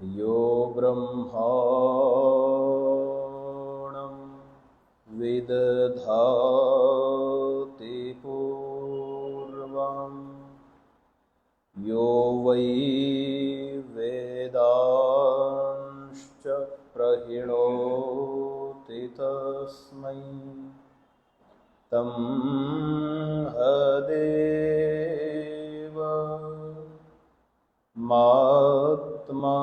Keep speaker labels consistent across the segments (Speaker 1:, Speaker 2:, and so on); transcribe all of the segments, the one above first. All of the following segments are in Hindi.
Speaker 1: यो ब्रह्माणं विदधाति पूर्वं यो वै वेदांश्च प्रहिणोति तस्मै तं हदेव मात्मा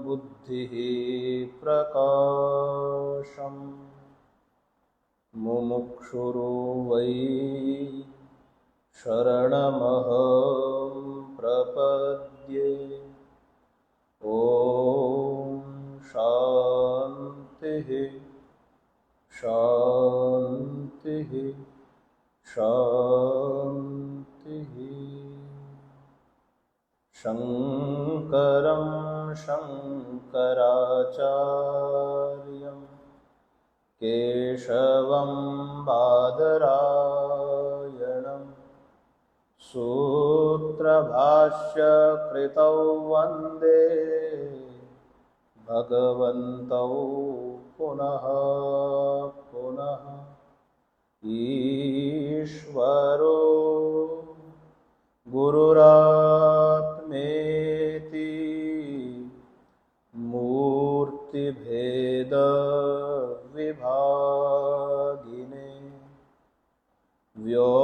Speaker 1: बुद्धिः प्रकाशम् मुमुक्षुरो वै शरणमहं प्रपद्ये। ॐ शान्तिः शान्तिः शान्तिः। शङ्करं शङ्कराचार्यं केशवं बादरायणं सूत्रभाष्यकृतौ वन्दे भगवन्तौ पुनः पुनः। ईश्वरो गुरुरात्मेति मूर्तिभेदविभागिने व्योमवद्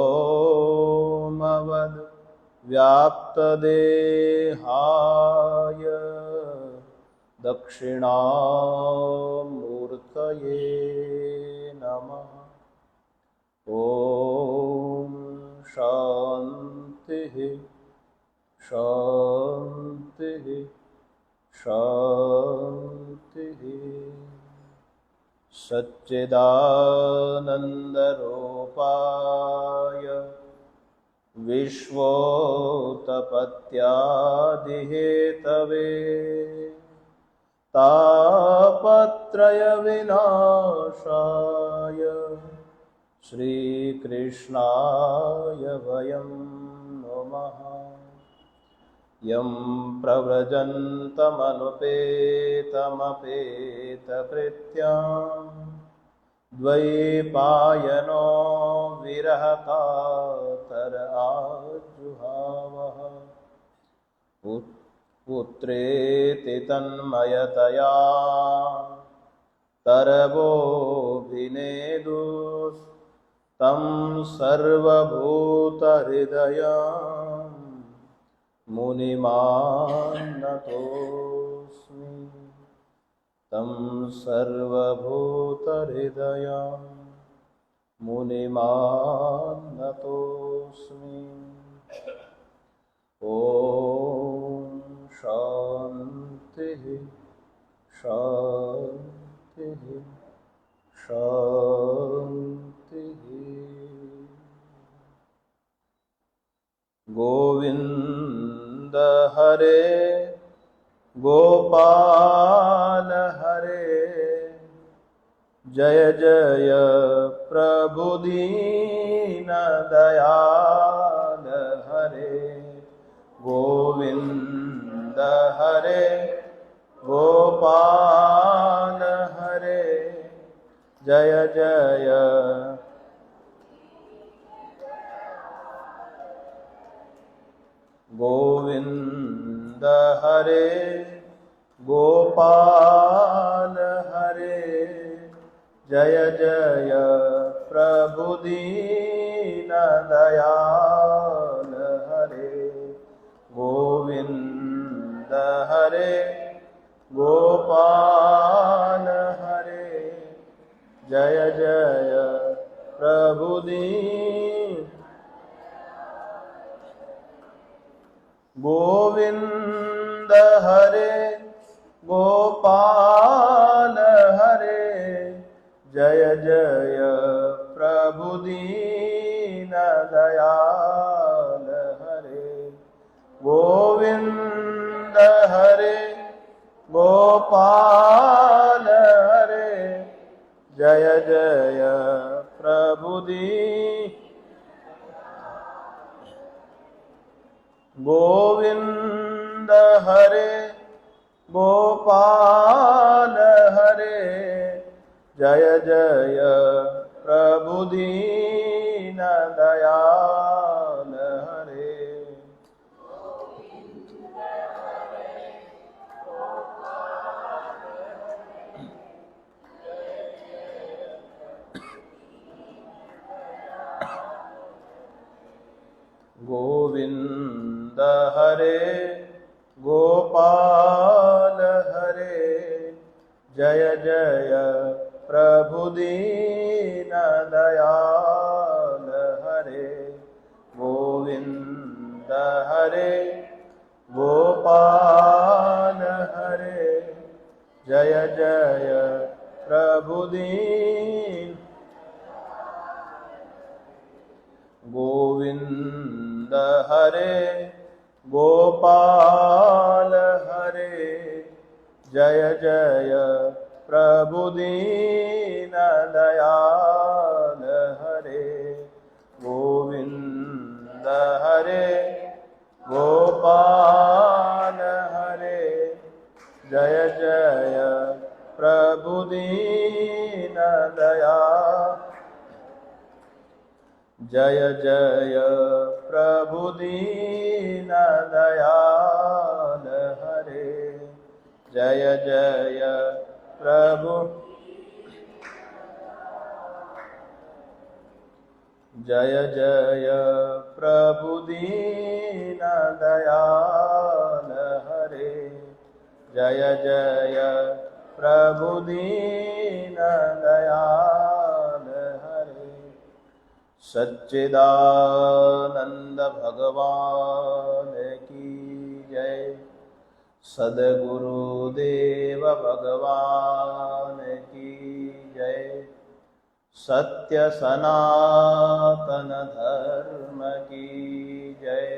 Speaker 1: व्याप्तदेहाय दक्षिणामूर्तये नमः। ॐ शान्तिः शान्तिः शान्तिः। सच्चिदानन्दरूपाय विश्वोत्पत्त्यादिहेतवे तापत्रयविनाशाय श्रीकृष्णाय वयं नमः। यं प्रव्रजन्तमनुपेतमपेतकृत्यां द्वैपायनो विरहकातर आजुहावः पुत्रेति तन्मयतया तरवोऽभिनेदुः तं सर्वभूतहृदयं मुनिमानतोऽस्मि। तं सर्वभूतहृदयं मुनिमानतोऽस्मि। ॐ शान्तिः शान्तिः शान्तिः। गोविन्द हरे गोपाल हरे जय जय प्रभु दीन दयाल हरे। गोविन्द हरे गोपाल हरे जय जय गोविन्द हरे गोपाल हरे जय जय प्रभु दीन दयाल हरे। गोविन्द हरे गोपाल हरे जय जय प्रभु दीन। गोविन्द हरे गोपाल हरे जय जय प्रभु दीन दयाल हरे। गोविन्द हरे गोपाल हरे जय जय प्रभु दीन। गोविन्द हरे गोपाल हरे जय जय प्रभु दीन दयाल हरे। गोविंद हरे गोपाल हरे जय जय प्रभु दीन दयाल हरे। गोविंद हरे गोपाल हरे जय जय प्रभु दीन। गोविंद हरे गोपाल हरे जय जय प्रभु दीन दयाल हरे। गोविंद हरे गोपाल हरे जय जय प्रभु दीन दयाल। जय जय प्रभु दीन दयाल हरे जय जय प्रभु। जय जय प्रभु दीन दयाल हरे जय जय प्रभु दीन दयाल हरे। सच्चिदानंद भगवान की जय। सद्गुरुदेव भगवान की जय। सत्य सनातन धर्म की जय।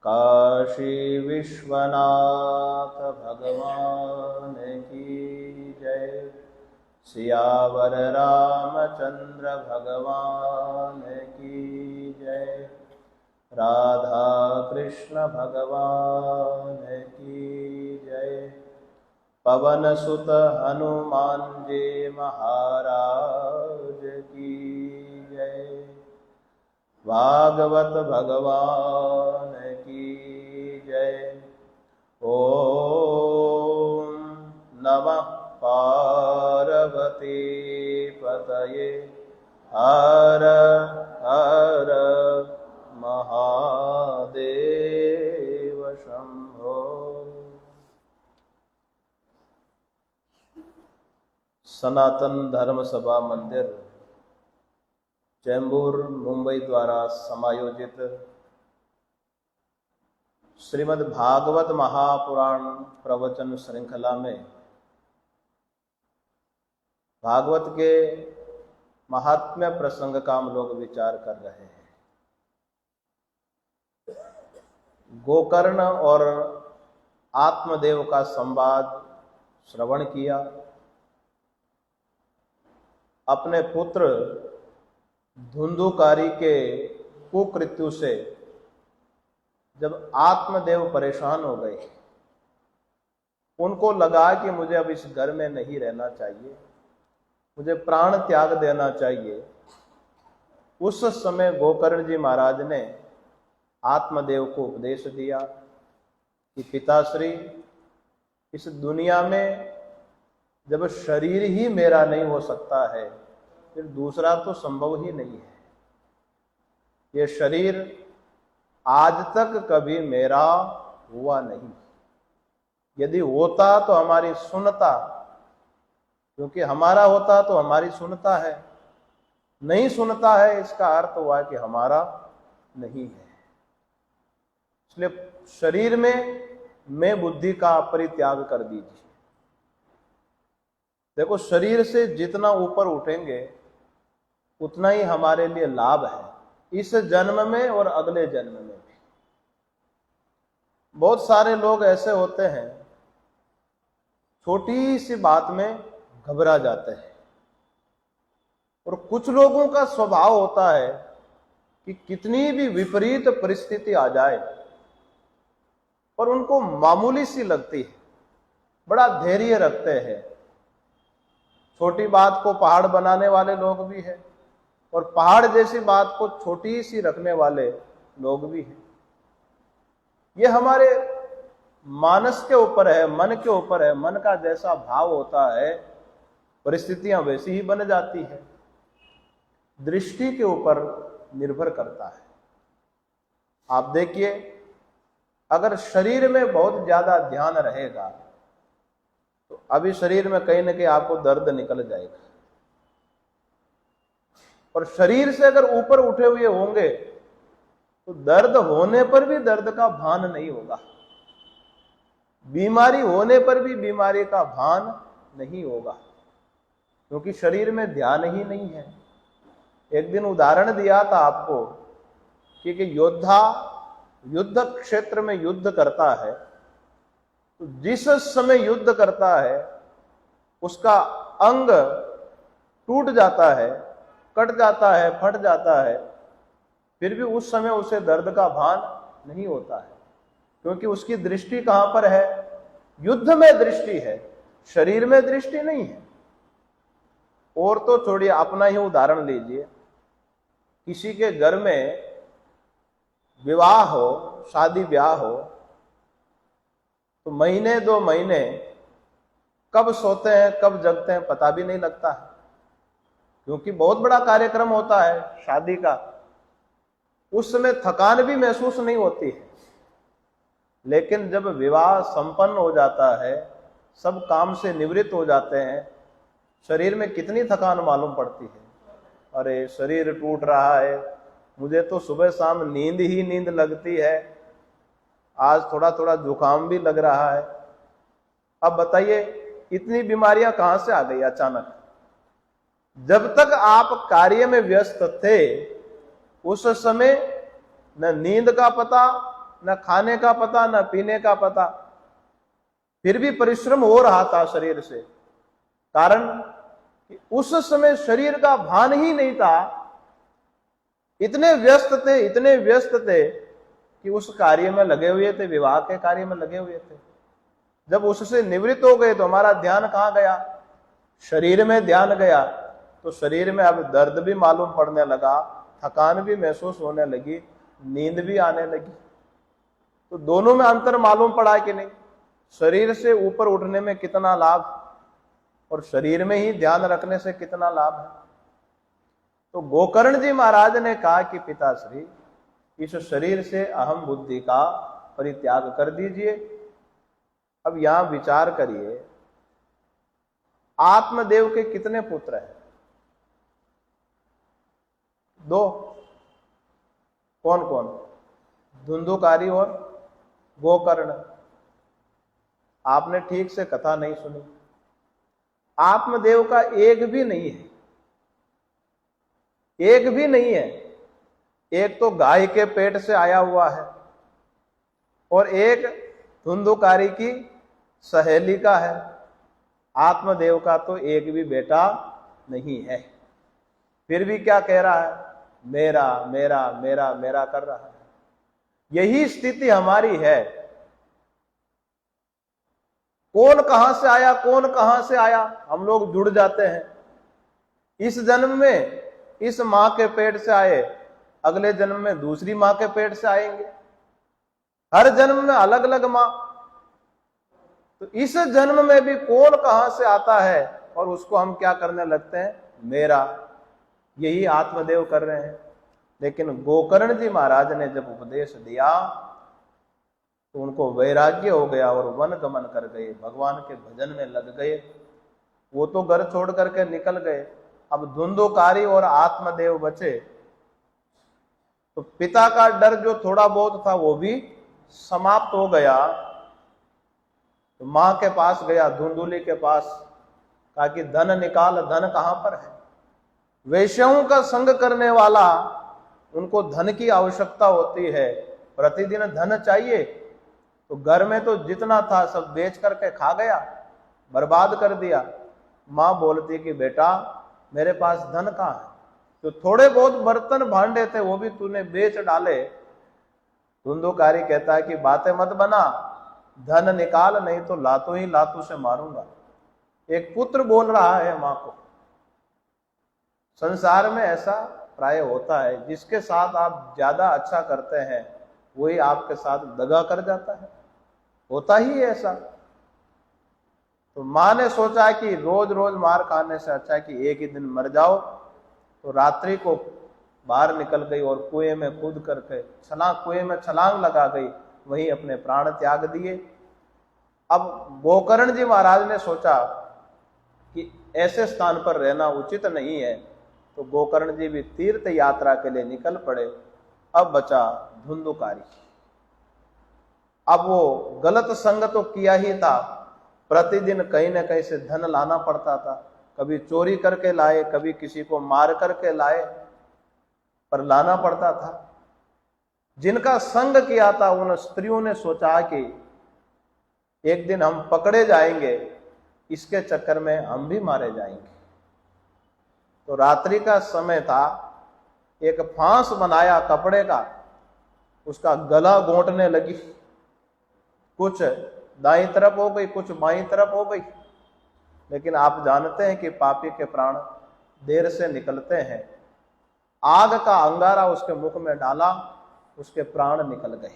Speaker 1: काशी विश्वनाथ भगवान की जय। सियावर रामचंद्र भगवान की जय। राधा कृष्ण भगवान की जय। पवन सुत हनुमान जी महाराज की जय। भागवत भगवान की जय। ओम नमः पार्वती पतये हर हर महादेव शंभो। सनातन धर्म सभा मंदिर चैम्बूर मुंबई द्वारा समायोजित श्रीमद् भागवत महापुराण प्रवचन श्रृंखला में भागवत के महात्म्य प्रसंग का हम लोग विचार कर रहे हैं। गोकर्ण और आत्मदेव का संवाद श्रवण किया। अपने पुत्र धुंधुकारी के कुकृत्यु से जब आत्मदेव परेशान हो गए, उनको लगा कि मुझे अब इस घर में नहीं रहना चाहिए, मुझे प्राण त्याग देना चाहिए। उस समय गोकर्ण जी महाराज ने आत्मदेव को उपदेश दिया कि पिताश्री, इस दुनिया में जब शरीर ही मेरा नहीं हो सकता है, फिर दूसरा तो संभव ही नहीं है। ये शरीर आज तक कभी मेरा हुआ नहीं। यदि होता तो हमारी सुनता, क्योंकि हमारा होता तो हमारी सुनता है, नहीं सुनता है इसका अर्थ हुआ कि हमारा नहीं है। इसलिए शरीर में मैं बुद्धि का परित्याग कर दीजिए। देखो, शरीर से जितना ऊपर उठेंगे उतना ही हमारे लिए लाभ है, इस जन्म में और अगले जन्म में भी। बहुत सारे लोग ऐसे होते हैं, छोटी सी बात में घबरा जाते हैं, और कुछ लोगों का स्वभाव होता है कि कितनी भी विपरीत परिस्थिति आ जाए और उनको मामूली सी लगती है, बड़ा धैर्य रखते हैं। छोटी बात को पहाड़ बनाने वाले लोग भी हैं और पहाड़ जैसी बात को छोटी सी रखने वाले लोग भी हैं। ये हमारे मानस के ऊपर है, मन के ऊपर है। मन का जैसा भाव होता है परिस्थितियां वैसी ही बन जाती है। दृष्टि के ऊपर निर्भर करता है। आप देखिए, अगर शरीर में बहुत ज्यादा ध्यान रहेगा तो अभी शरीर में कहीं ना कहीं आपको दर्द निकल जाएगा, और शरीर से अगर ऊपर उठे हुए होंगे तो दर्द होने पर भी दर्द का भान नहीं होगा, बीमारी होने पर भी बीमारी का भान नहीं होगा, क्योंकि शरीर में ध्यान ही नहीं है। एक दिन उदाहरण दिया था आपको कि योद्धा युद्ध क्षेत्र में युद्ध करता है तो जिस समय युद्ध करता है उसका अंग टूट जाता है, कट जाता है, फट जाता है, फिर भी उस समय उसे दर्द का भान नहीं होता है, क्योंकि उसकी दृष्टि कहां पर है? युद्ध में दृष्टि है, शरीर में दृष्टि नहीं है। और तो छोड़िए, अपना ही उदाहरण लीजिए। किसी के घर में विवाह हो, शादी ब्याह हो, तो महीने 2 महीने कब सोते हैं कब जगते हैं पता भी नहीं लगता है, क्योंकि बहुत बड़ा कार्यक्रम होता है शादी का। उस समय थकान भी महसूस नहीं होती है, लेकिन जब विवाह संपन्न हो जाता है, सब काम से निवृत्त हो जाते हैं, शरीर में कितनी थकान मालूम पड़ती है। अरे शरीर टूट रहा है, मुझे तो सुबह शाम नींद ही नींद लगती है, आज थोड़ा थोड़ा जुकाम भी लग रहा है। अब बताइए, इतनी बीमारियां कहां से आ गई अचानक? जब तक आप कार्य में व्यस्त थे उस समय न नींद का पता, न खाने का पता, न पीने का पता, फिर भी परिश्रम हो रहा था शरीर से। कारण कि उस समय शरीर का भान ही नहीं था, इतने व्यस्त थे कि उस कार्य में लगे हुए थे, विवाह के कार्य में लगे हुए थे। जब उससे निवृत्त हो गए तो हमारा ध्यान कहां गया? शरीर में ध्यान गया। तो शरीर में अब दर्द भी मालूम पड़ने लगा, थकान भी महसूस होने लगी, नींद भी आने लगी। तो दोनों में अंतर मालूम पड़ा कि नहीं? शरीर से ऊपर उठने में कितना लाभ और शरीर में ही ध्यान रखने से कितना लाभ है। तो गोकर्ण जी महाराज ने कहा कि पिताश्री, इस शरीर से अहम बुद्धि का परित्याग कर दीजिए। अब यहां विचार करिए, आत्मदेव के कितने पुत्र हैं? 2। कौन कौन? धुंधुकारी और गोकर्ण। आपने ठीक से कथा नहीं सुनी। आत्मदेव का एक भी नहीं है, एक भी नहीं है। एक तो गाय के पेट से आया हुआ है और एक धुंधुकारी की सहेली का है। आत्मदेव का तो एक भी बेटा नहीं है, फिर भी क्या कह रहा है? मेरा मेरा मेरा मेरा कर रहा है। यही स्थिति हमारी है। कौन कहां से आया, कौन कहां से आया, हम लोग जुड़ जाते हैं। इस जन्म में इस मां के पेट से आए, अगले जन्म में दूसरी मां के पेट से आएंगे, हर जन्म में अलग अलग मां। तो इस जन्म में भी कौन कहां से आता है और उसको हम क्या करने लगते हैं? मेरा। यही आत्मदेव कर रहे हैं। लेकिन गोकर्ण जी महाराज ने जब उपदेश दिया तो उनको वैराग्य हो गया और वन गमन कर गए, भगवान के भजन में लग गए। वो तो घर छोड़ करके निकल गए। अब धुंधुकारी और आत्मदेव बचे। तो पिता का डर जो थोड़ा बहुत था वो भी समाप्त हो गया। तो मां के पास गया, धुंधुली के पास, कहा कि धन निकाल, धन कहां पर है? वैश्यों का संग करने वाला, उनको धन की आवश्यकता होती है, प्रतिदिन धन चाहिए। तो घर में तो जितना था सब बेच करके खा गया, बर्बाद कर दिया। मां बोलती कि बेटा मेरे पास धन कहां है? तो थोड़े बहुत बर्तन भांडे थे वो भी तूने बेच डाले। धुंधुकारी कहता है कि बातें मत बना, धन निकाल, नहीं तो लातों ही लातों से मारूंगा। एक पुत्र बोल रहा है मां को। संसार में ऐसा प्राय होता है, जिसके साथ आप ज्यादा अच्छा करते हैं वही आपके साथ दगा कर जाता है, होता ही ऐसा। तो मां ने सोचा कि रोज रोज मार खाने से अच्छा है कि एक ही दिन मर जाओ। तो रात्रि को बाहर निकल गई और कुएं में कूद करके कुएं में छलांग लगा गई, वहीं अपने प्राण त्याग दिए। अब गोकर्ण जी महाराज ने सोचा कि ऐसे स्थान पर रहना उचित नहीं है, तो गोकर्ण जी भी तीर्थ यात्रा के लिए निकल पड़े। अब बचा धुंधुकारी। अब वो गलत संग तो किया ही था, प्रतिदिन कहीं न कहीं से धन लाना पड़ता था, कभी चोरी करके लाए, कभी किसी को मार करके लाए, पर लाना पड़ता था। जिनका संग किया था उन स्त्रियों ने सोचा कि एक दिन हम पकड़े जाएंगे, इसके चक्कर में हम भी मारे जाएंगे। तो रात्रि का समय था, एक फांस बनाया कपड़े का, उसका गला घोंटने लगी। कुछ दाईं तरफ हो गई, कुछ बाईं तरफ हो गई। लेकिन आप जानते हैं कि पापी के प्राण देर से निकलते हैं। आग का अंगारा उसके मुख में डाला, उसके प्राण निकल गए।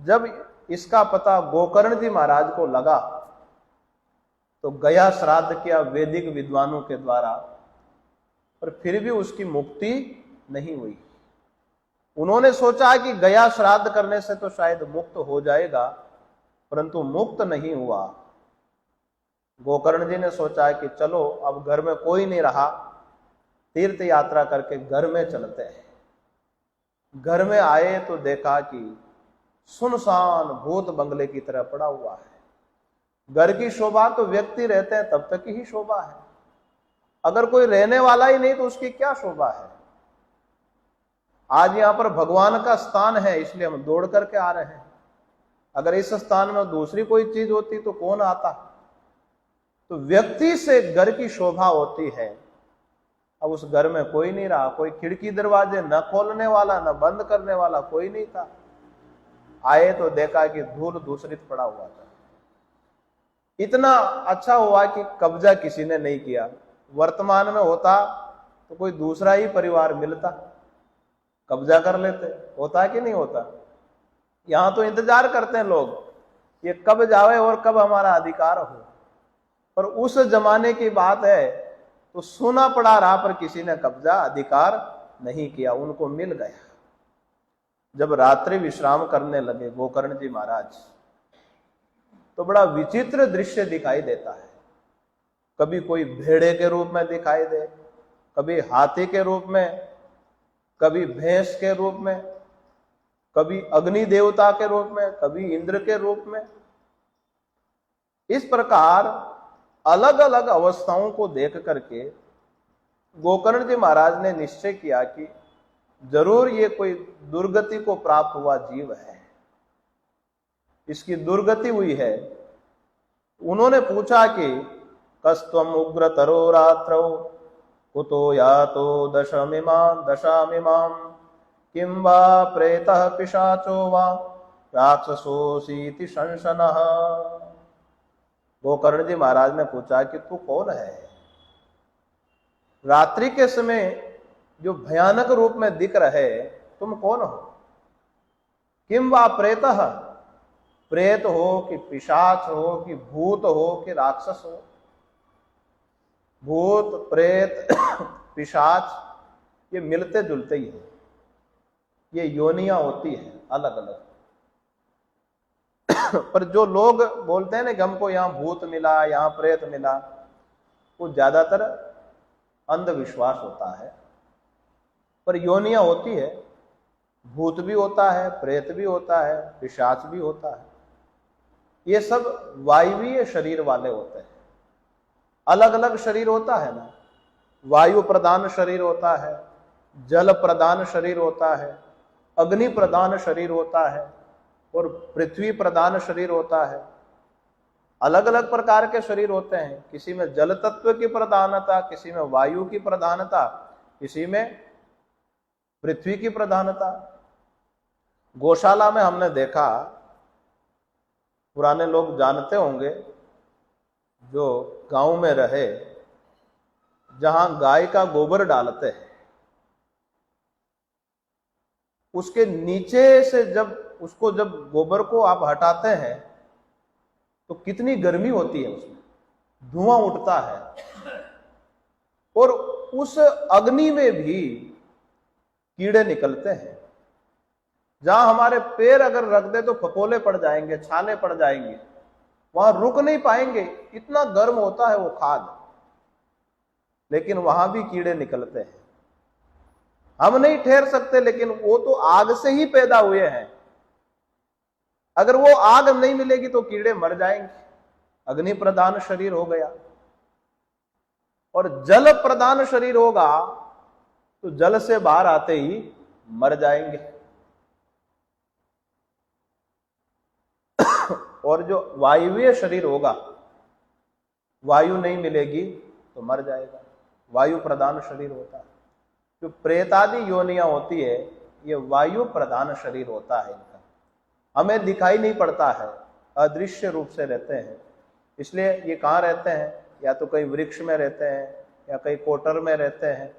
Speaker 1: जब इसका पता गोकर्ण जी महाराज को लगा तो गया श्राद्ध किया वैदिक विद्वानों के द्वारा, पर फिर भी उसकी मुक्ति नहीं हुई। उन्होंने सोचा कि गया श्राद्ध करने से तो शायद मुक्त हो जाएगा, परंतु मुक्त नहीं हुआ। गोकर्ण जी ने सोचा कि चलो अब घर में कोई नहीं रहा, तीर्थ यात्रा करके घर में चलते हैं। घर में आए तो देखा कि सुनसान भूत बंगले की तरह पड़ा हुआ है। घर की शोभा तो व्यक्ति रहते हैं तब तक ही शोभा है, अगर कोई रहने वाला ही नहीं तो उसकी क्या शोभा है। आज यहां पर भगवान का स्थान है, इसलिए हम दौड़ करके आ रहे हैं। अगर इस स्थान में दूसरी कोई चीज होती तो कौन आता। तो व्यक्ति से घर की शोभा होती है। अब उस घर में कोई नहीं रहा, कोई खिड़की दरवाजे न खोलने वाला न बंद करने वाला कोई नहीं था। आए तो देखा कि धूल दूसरित पड़ा हुआ था। इतना अच्छा हुआ कि कब्जा किसी ने नहीं किया। वर्तमान में होता तो कोई दूसरा ही परिवार मिलता, कब्जा कर लेते। होता कि नहीं होता। यहां तो इंतजार करते हैं लोग, ये कब जावे और कब हमारा अधिकार हो। पर उस जमाने की बात है तो सुना पड़ा रहा, पर किसी ने कब्जा अधिकार नहीं किया, उनको मिल गया। जब रात्रि विश्राम करने लगे गोकर्ण जी महाराज, तो बड़ा विचित्र दृश्य दिखाई देता है। कभी कोई भेड़े के रूप में दिखाई दे, कभी हाथी के रूप में, कभी भैंस के रूप में, कभी अग्नि देवता के रूप में, कभी इंद्र के रूप में। इस प्रकार अलग अलग अवस्थाओं को देख करके गोकर्ण जी महाराज ने निश्चय किया कि जरूर ये कोई दुर्गति को प्राप्त हुआ जीव है, इसकी दुर्गति हुई है। उन्होंने पूछा कि कस्तम उग्र तरो रात्रौ कुतो यातो दशामिमां किं वा प्रेतः पिशाचो वा राक्षसोऽसीति शंशनः। गोकर्ण जी महाराज ने पूछा कि तू कौन है। रात्रि के समय जो भयानक रूप में दिख रहे, तुम कौन हो। किम वा प्रेतः, प्रेत हो कि पिशाच हो कि भूत हो कि राक्षस हो। भूत प्रेत पिशाच ये मिलते जुलते ही हैं, ये योनियां होती हैं अलग अलग। पर जो लोग बोलते हैं ना कि हमको यहाँ भूत मिला, यहाँ प्रेत मिला, वो ज्यादातर अंधविश्वास होता है। पर योनियां होती है, भूत भी होता है, प्रेत भी होता है, पिशाच भी होता है। ये सब वायवीय शरीर वाले होते हैं। अलग अलग शरीर होता है ना, वायु प्रधान शरीर होता है, जल प्रधान शरीर होता है, अग्नि प्रधान शरीर होता है और पृथ्वी प्रधान शरीर होता है। अलग अलग प्रकार के शरीर होते हैं। किसी में जल तत्व की प्रधानता, किसी में वायु की प्रधानता, किसी में पृथ्वी की प्रधानता। गौशाला में हमने देखा पुराने लोग जानते होंगे, जो गांव में रहे, जहां गाय का गोबर डालते हैं, उसके नीचे से जब गोबर को आप हटाते हैं तो कितनी गर्मी होती है, उसमें धुआं उठता है, और उस अग्नि में भी कीड़े निकलते हैं। जहां हमारे पैर अगर रख दे तो फपोले पड़ जाएंगे, छाले पड़ जाएंगे, वहां रुक नहीं पाएंगे, इतना गर्म होता है वो खाद, लेकिन वहां भी कीड़े निकलते हैं। हम नहीं ठहर सकते, लेकिन वो तो आग से ही पैदा हुए हैं। अगर वो आग नहीं मिलेगी तो कीड़े मर जाएंगे। अग्नि प्रधान शरीर हो गया, और जल प्रधान शरीर होगा तो जल से बाहर आते ही मर जाएंगे। और जो वायुवीय शरीर होगा, वायु नहीं मिलेगी तो मर जाएगा, वायु प्रधान शरीर होता है। जो प्रेतादि योनियां होती है, ये वायु प्रधान शरीर होता है इनका। हमें दिखाई नहीं पड़ता है, अदृश्य रूप से रहते हैं। इसलिए ये कहाँ रहते हैं? या तो कहीं वृक्ष में रहते हैं, या कहीं कोटर में रहते हैं,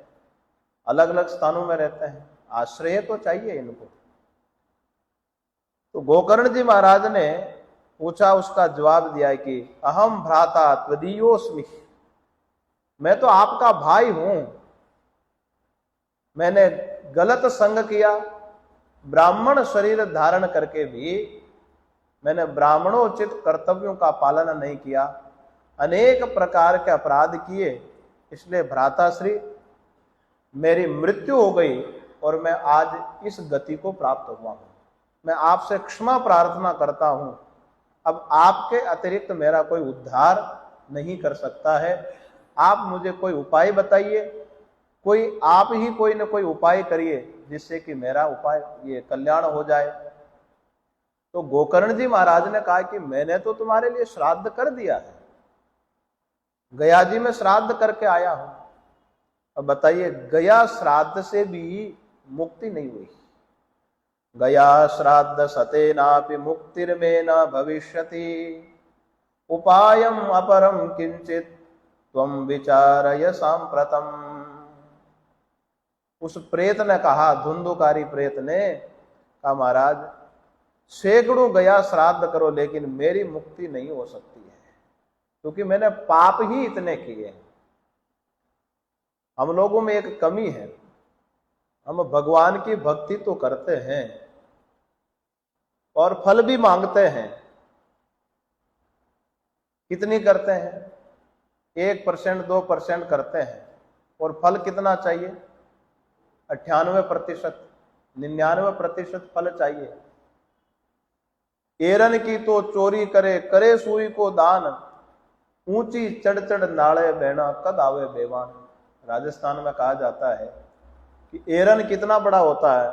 Speaker 1: अलग अलग स्थानों में रहते हैं। आश्रय तो चाहिए इनको। तो गोकर्ण जी महाराज ने पूछा, उसका जवाब दिया है कि अहम भ्राता त्वदीयोस्मि, मैं तो आपका भाई हूं। मैंने गलत संग किया, ब्राह्मण शरीर धारण करके भी मैंने ब्राह्मणोचित कर्तव्यों का पालन नहीं किया, अनेक प्रकार के अपराध किए, इसलिए भ्राताश्री मेरी मृत्यु हो गई और मैं आज इस गति को प्राप्त हुआ हूं। मैं आपसे क्षमा प्रार्थना करता हूं। अब आपके अतिरिक्त मेरा कोई उद्धार नहीं कर सकता है। आप मुझे कोई उपाय बताइए, आप ही कोई न कोई उपाय करिए जिससे कि मेरा उपाय ये कल्याण हो जाए। तो गोकर्ण जी महाराज ने कहा कि मैंने तो तुम्हारे लिए श्राद्ध कर दिया है, गया जी में श्राद्ध करके आया हूं। अब बताइए, गया श्राद्ध से भी मुक्ति नहीं हुई। गया श्राद्ध सतेनापि मुक्तिर्मे न भविष्यति, उपायम अपरम किंचित त्वं विचारय सांप्रतम। उस प्रेत ने कहा, धुंधुकारी प्रेत ने कहा, महाराज सैकड़ों गया श्राद्ध करो, लेकिन मेरी मुक्ति नहीं हो सकती है, क्योंकि मैंने पाप ही इतने किए हैं। हम लोगों में एक कमी है, हम भगवान की भक्ति तो करते हैं और फल भी मांगते हैं। कितनी करते हैं? 1%, 2% करते हैं, और फल कितना चाहिए? 98%, 99% फल चाहिए। एरन की तो चोरी करे, करे सुई को दान, ऊंची चढ़ चढ़ नाले बहना, कद आवे बेवान। राजस्थान में कहा जाता है कि एरन कितना बड़ा होता है,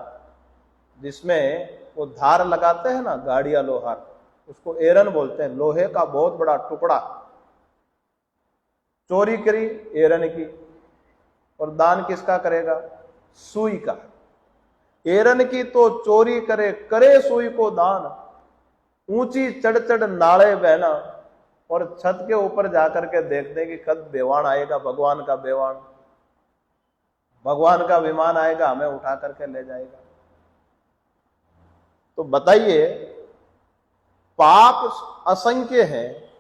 Speaker 1: जिसमें वो धार लगाते हैं ना, गाड़िया लोहार, उसको एरन बोलते हैं। लोहे का बहुत बड़ा टुकड़ा चोरी करी एरन की, और दान किसका करेगा? सुई का। एरन की तो चोरी करे, करे सुई को दान, ऊंची चढ़ चढ़ नाले बहना, और छत के ऊपर जाकर के देखते कि कद बेवान आएगा, भगवान का बेवान, भगवान का विमान आएगा, हमें उठा करके ले जाएगा। तो बताइए, पाप असंख्य है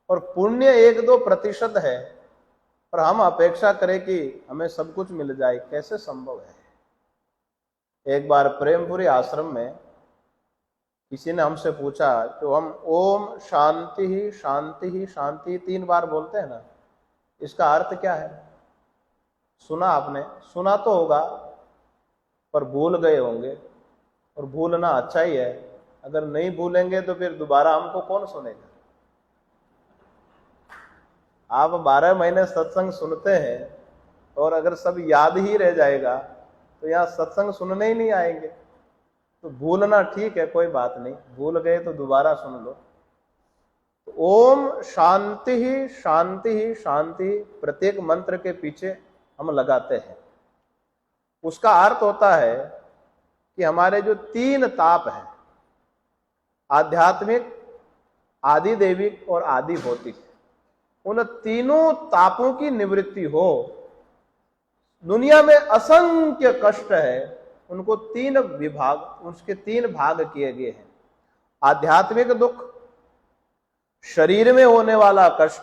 Speaker 1: और पुण्य 1-2% है, पर हम अपेक्षा करें कि हमें सब कुछ मिल जाए, कैसे संभव है? एक बार प्रेमपुरी आश्रम में किसी ने हमसे पूछा, तो हम ओम शांति ही शांति ही शांति 3 बार बोलते हैं ना, इसका अर्थ क्या है? सुना आपने? सुना तो होगा, पर भूल गए होंगे, और भूलना अच्छा ही है। अगर नहीं भूलेंगे तो फिर दोबारा हमको कौन सुनेगा? आप 12 महीने सत्संग सुनते हैं, और अगर सब याद ही रह जाएगा तो यहाँ सत्संग सुनने ही नहीं आएंगे। तो भूलना ठीक है, कोई बात नहीं, भूल गए तो दोबारा सुन लो। तो ओम शांति ही शांति ही शांति प्रत्येक मंत्र के पीछे हम लगाते हैं। उसका अर्थ होता है कि हमारे जो 3 ताप हैं, आध्यात्मिक, आदि दैविक और आदि भौतिक, उन तीनों तापों की निवृत्ति हो। दुनिया में असंख्य कष्ट है, उनको तीन विभाग, उसके तीन भाग किए गए हैं। आध्यात्मिक दुख, शरीर में होने वाला कष्ट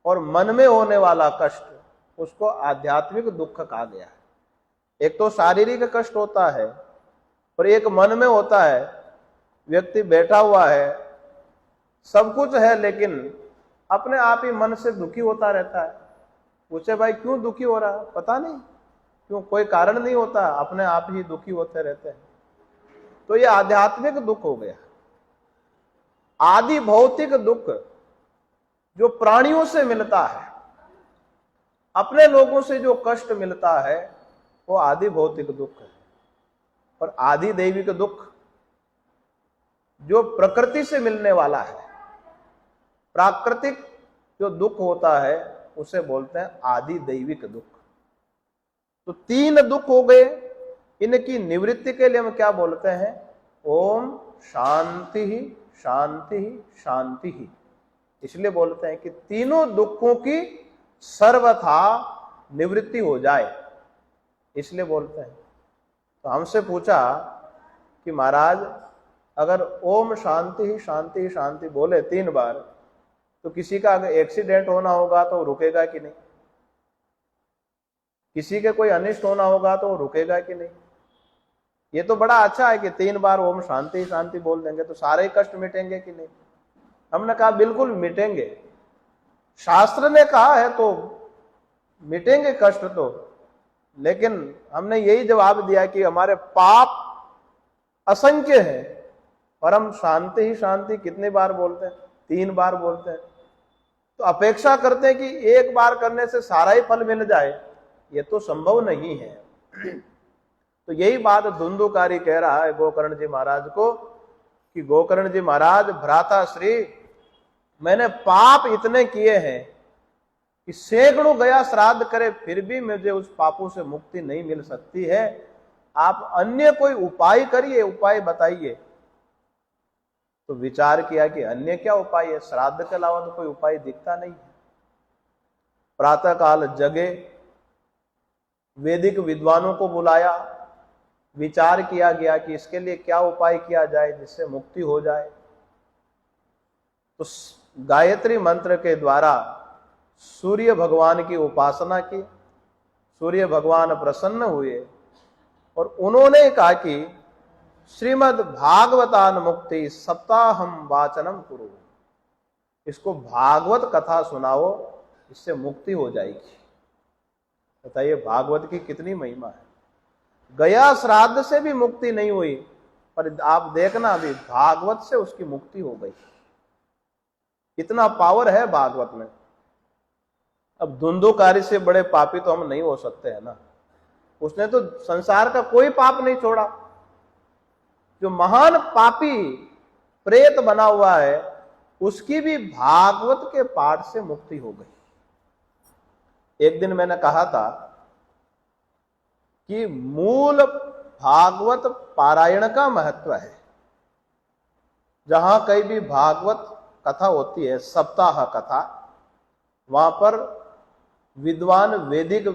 Speaker 1: और मन में होने वाला कष्ट, उसको आध्यात्मिक दुख कहा गया है। एक तो शारीरिक कष्ट होता है और एक मन में होता है। व्यक्ति बैठा हुआ है, सब कुछ है, लेकिन अपने आप ही मन से दुखी होता रहता है। पूछे भाई क्यों दुखी हो रहा है? पता नहीं क्यों, कोई कारण नहीं होता, अपने आप ही दुखी होते रहते हैं। तो ये आध्यात्मिक दुख हो गया। आदि भौतिक दुख जो प्राणियों से मिलता है, अपने लोगों से जो कष्ट मिलता है, वो आदि भौतिक दुख है। और आदि दैविक दुख जो प्रकृति से मिलने वाला है, प्राकृतिक जो दुख होता है, उसे बोलते हैं आदि दैविक दुख। तो तीन दुख हो गए। इनकी निवृत्ति के लिए हम क्या बोलते हैं? ओम शांति ही शांति ही शांति ही। इसलिए बोलते हैं कि तीनों दुखों की सर्वथा निवृत्ति हो जाए, इसलिए बोलते हैं। तो हमसे पूछा कि महाराज अगर ओम शांति ही शांति ही शांति बोले 3 बार, तो किसी का अगर एक्सीडेंट होना होगा तो रुकेगा कि नहीं? किसी के कोई अनिष्ट होना होगा तो रुकेगा कि नहीं? ये तो बड़ा अच्छा है कि 3 बार ओम शांति शांति बोल देंगे तो सारे ही कष्ट मिटेंगे कि नहीं? हमने कहा बिल्कुल मिटेंगे। शास्त्र ने कहा है तो मिटेंगे कष्ट तो, लेकिन हमने यही जवाब दिया कि हमारे पाप असंख्य हैं और हम शांति ही शांति कितनी बार बोलते हैं? 3 बार बोलते हैं। तो अपेक्षा करते हैं कि एक बार करने से सारा ही फल मिल जाए, ये तो संभव नहीं है। तो यही बात धुंधुकारी कह रहा है गोकर्ण जी महाराज को कि गोकर्ण जी महाराज, भ्राता श्री, मैंने पाप इतने किए हैं कि सैकड़ों गया श्राद्ध करे फिर भी मुझे उस पापों से मुक्ति नहीं मिल सकती है। आप अन्य कोई उपाय करिए, उपाय बताइए। तो विचार किया कि अन्य क्या उपाय है? श्राद्ध के अलावा तो कोई उपाय दिखता नहीं है। प्रातः काल जगे, वैदिक विद्वानों को बुलाया, विचार किया गया कि इसके लिए क्या उपाय किया जाए जिससे मुक्ति हो जाए। तो गायत्री मंत्र के द्वारा सूर्य भगवान की उपासना की। सूर्य भगवान प्रसन्न हुए और उन्होंने कहा कि श्रीमद् भागवतान मुक्ति सप्ताहम वाचनम कुरु, इसको भागवत कथा सुनाओ, इससे मुक्ति हो जाएगी। बताइए भागवत की कितनी महिमा है। गया श्राद्ध से भी मुक्ति नहीं हुई, पर आप देखना अभी भागवत से उसकी मुक्ति हो गई। इतना पावर है भागवत में। अब धुंधुकारी से बड़े पापी तो हम नहीं हो सकते हैं ना। उसने तो संसार का कोई पाप नहीं छोड़ा। जो महान पापी प्रेत बना हुआ है, उसकी भी भागवत के पाठ से मुक्ति हो गई। एक दिन मैंने कहा था कि मूल भागवत पारायण का महत्व है। जहां कहीं भी भागवत कथा होती है, सप्ताह कथा, वहां पर विद्वान वैदिक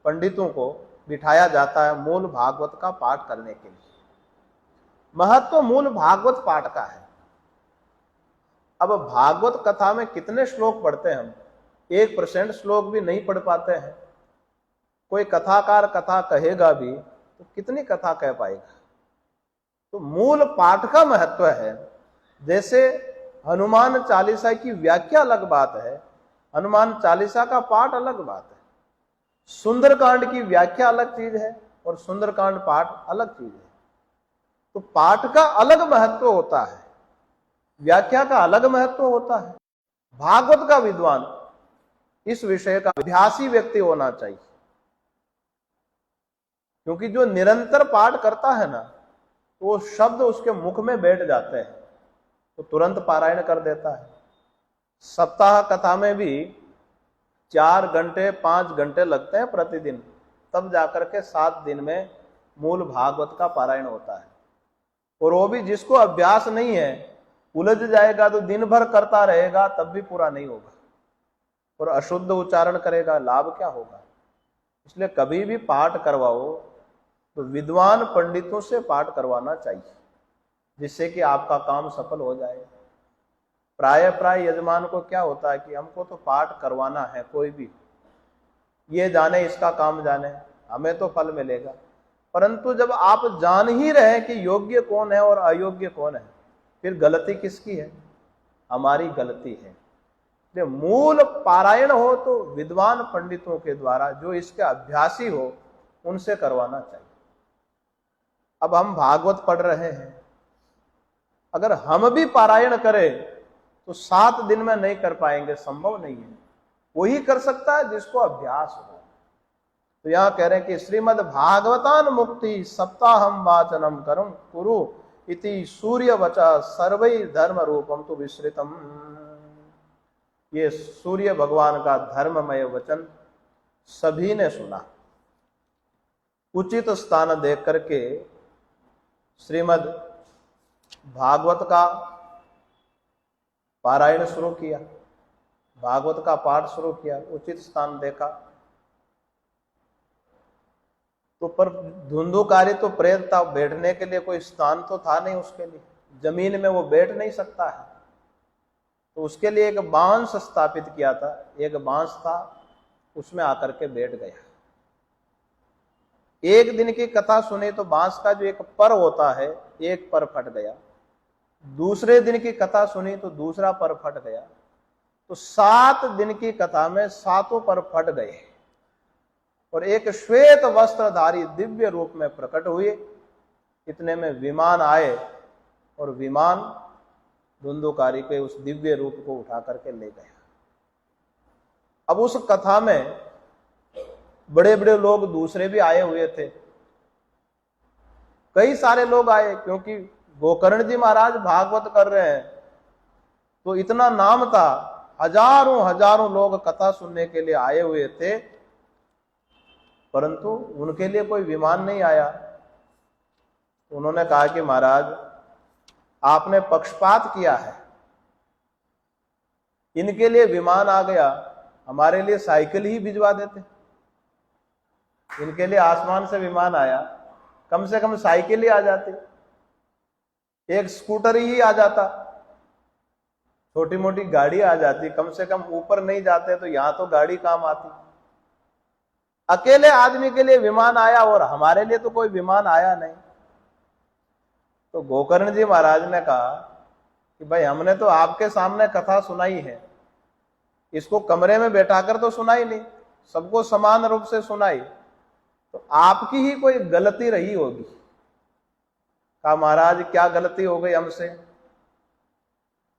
Speaker 1: पंडितों को बिठाया जाता है मूल भागवत का पाठ करने के लिए। महत्व मूल भागवत पाठ का है। अब भागवत कथा में कितने श्लोक पढ़ते हैं हम? 1% श्लोक भी नहीं पढ़ पाते हैं। कोई कथाकार कथा कहेगा भी तो कितनी कथा कह पाएगा? तो मूल पाठ का महत्व है। जैसे हनुमान चालीसा की व्याख्या अलग बात है, हनुमान चालीसा का पाठ अलग बात है। सुंदरकांड की व्याख्या अलग चीज है और सुंदरकांड पाठ अलग चीज है। तो पाठ का अलग महत्व होता है, व्याख्या का अलग महत्व होता है। भागवत का विद्वान इस विषय का अभ्यासी व्यक्ति होना चाहिए, क्योंकि जो निरंतर पाठ करता है ना, तो वो शब्द उसके मुख में बैठ जाते हैं तो तुरंत पारायण कर देता है। सप्ताह कथा में भी 4 घंटे 5 घंटे लगते हैं प्रतिदिन, तब जाकर के 7 दिन में मूल भागवत का पारायण होता है। और वो भी जिसको अभ्यास नहीं है, उलझ जाएगा तो दिन भर करता रहेगा तब भी पूरा नहीं होगा, और अशुद्ध उच्चारण करेगा, लाभ क्या होगा। इसलिए कभी भी पाठ करवाओ तो विद्वान पंडितों से पाठ करवाना चाहिए, जिससे कि आपका काम सफल हो जाए। प्राय यजमान को क्या होता है कि हमको तो पाठ करवाना है, कोई भी ये जाने इसका काम जाने, हमें तो फल मिलेगा। परंतु जब आप जान ही रहे कि योग्य कौन है और अयोग्य कौन है, फिर गलती किसकी है? हमारी गलती है। जो मूल पारायण हो तो विद्वान पंडितों के द्वारा, जो इसके अभ्यासी हो उनसे करवाना चाहिए। अब हम भागवत पढ़ रहे हैं, अगर हम भी पारायण करें तो 7 दिन में नहीं कर पाएंगे, संभव नहीं है। वही कर सकता है जिसको अभ्यास हो। तो यहां कह रहे हैं कि श्रीमद् भागवतान मुक्ति सप्ताहम वाचनम करम कुरु इति सूर्य वचा सर्वै धर्म रूपम तो विश्रितम। ये सूर्य भगवान का धर्ममय वचन सभी ने सुना। उचित स्थान देख करके श्रीमद् भागवत का पारायण शुरू किया, भागवत का पाठ शुरू किया, उचित स्थान देखा। तो पर धुंधुकारी तो प्रेत था, बैठने के लिए कोई स्थान तो था नहीं उसके लिए, जमीन में वो बैठ नहीं सकता है। तो उसके लिए एक बांस स्थापित किया था, एक बांस था, उसमें आकर के बैठ गया। एक दिन की कथा सुनी तो बांस का जो एक पर होता है, एक पर फट गया। दूसरे दिन की कथा सुनी तो दूसरा पर फट गया। तो 7 दिन की कथा में 7 पर फट गए और एक श्वेत वस्त्रधारी दिव्य रूप में प्रकट हुए। इतने में विमान आए और विमान धुंधुकारी के उस दिव्य रूप को उठा करके ले गया। अब उस कथा में बड़े बड़े लोग दूसरे भी आए हुए थे, कई सारे लोग आए, क्योंकि गोकर्ण जी महाराज भागवत कर रहे हैं तो इतना नाम था, हजारों हजारों लोग कथा सुनने के लिए आए हुए थे। परंतु उनके लिए कोई विमान नहीं आया। उन्होंने कहा कि महाराज आपने पक्षपात किया है, इनके लिए विमान आ गया, हमारे लिए साइकिल ही भिजवा देते। इनके लिए आसमान से विमान आया, कम से कम साइकिल ही आ जाती, एक स्कूटर ही आ जाता, छोटी मोटी गाड़ी आ जाती, कम से कम ऊपर नहीं जाते तो यहां तो गाड़ी काम आती। अकेले आदमी के लिए विमान आया और हमारे लिए तो कोई विमान आया नहीं। तो गोकर्ण जी महाराज ने कहा कि भाई हमने तो आपके सामने कथा सुनाई है, इसको कमरे में बैठाकर तो सुनाई नहीं, सबको समान रूप से सुनाई, तो आपकी ही कोई गलती रही होगी। कहा महाराज क्या गलती हो गई हमसे?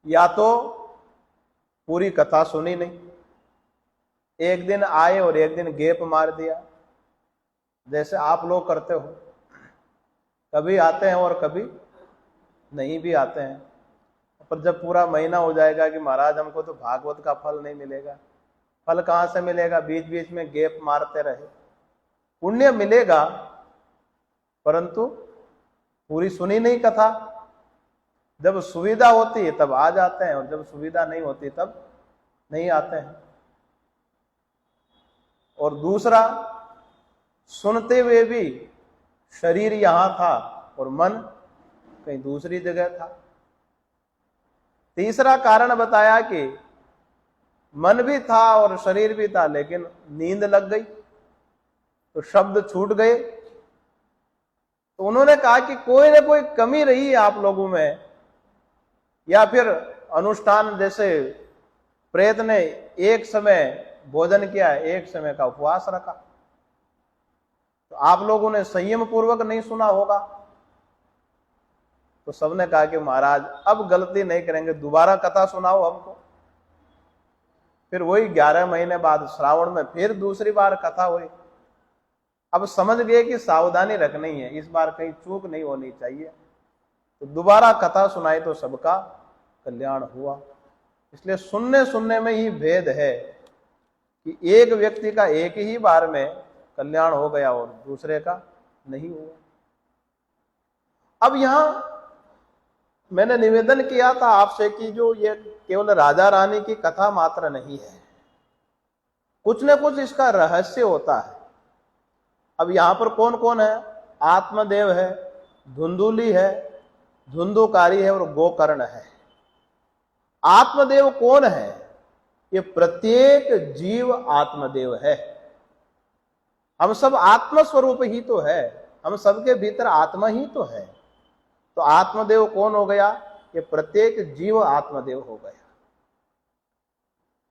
Speaker 1: या तो पूरी कथा सुनी नहीं, एक दिन आए और एक दिन गैप मार दिया, जैसे आप लोग करते हो, कभी आते हैं और कभी नहीं भी आते हैं। पर जब पूरा महीना हो जाएगा कि महाराज हमको तो भागवत का फल नहीं मिलेगा, फल कहां से मिलेगा? बीच बीच में गैप मारते रहे, पुण्य मिलेगा परंतु पूरी सुनी नहीं कथा। जब सुविधा होती है तब आ जाते हैं और जब सुविधा नहीं होती तब नहीं आते हैं। और दूसरा, सुनते हुए भी शरीर यहां था और मन कहीं दूसरी जगह था। तीसरा कारण बताया कि मन भी था और शरीर भी था, लेकिन नींद लग गई तो शब्द छूट गए। तो उन्होंने कहा कि कोई ना कोई कमी रही है आप लोगों में, या फिर अनुष्ठान जैसे प्रेत ने एक समय भोजन किया, एक समय का उपवास रखा, तो आप लोगों ने संयम पूर्वक नहीं सुना होगा। तो सबने कहा कि महाराज अब गलती नहीं करेंगे, दोबारा कथा सुनाओ हमको। फिर वही 11 महीने बाद श्रावण में फिर दूसरी बार कथा हुई। अब समझ गए कि सावधानी रखनी है, इस बार कहीं चूक नहीं होनी चाहिए, तो दोबारा कथा सुनाई तो सबका कल्याण हुआ। इसलिए सुनने में ही भेद है कि एक व्यक्ति का एक ही बार में कल्याण हो गया और दूसरे का नहीं हुआ। अब यहां मैंने निवेदन किया था आपसे कि जो ये केवल राजा रानी की कथा मात्र नहीं है, कुछ न कुछ इसका रहस्य होता है। अब यहां पर कौन कौन है? आत्मदेव है, धुंधुली है, धुंधुकारी है और गोकर्ण है। आत्मदेव कौन है? ये प्रत्येक जीव आत्मदेव है। हम सब आत्मस्वरूप ही तो है, हम सबके भीतर आत्मा ही तो है। तो आत्मदेव कौन हो गया? ये प्रत्येक जीव आत्मदेव हो गया।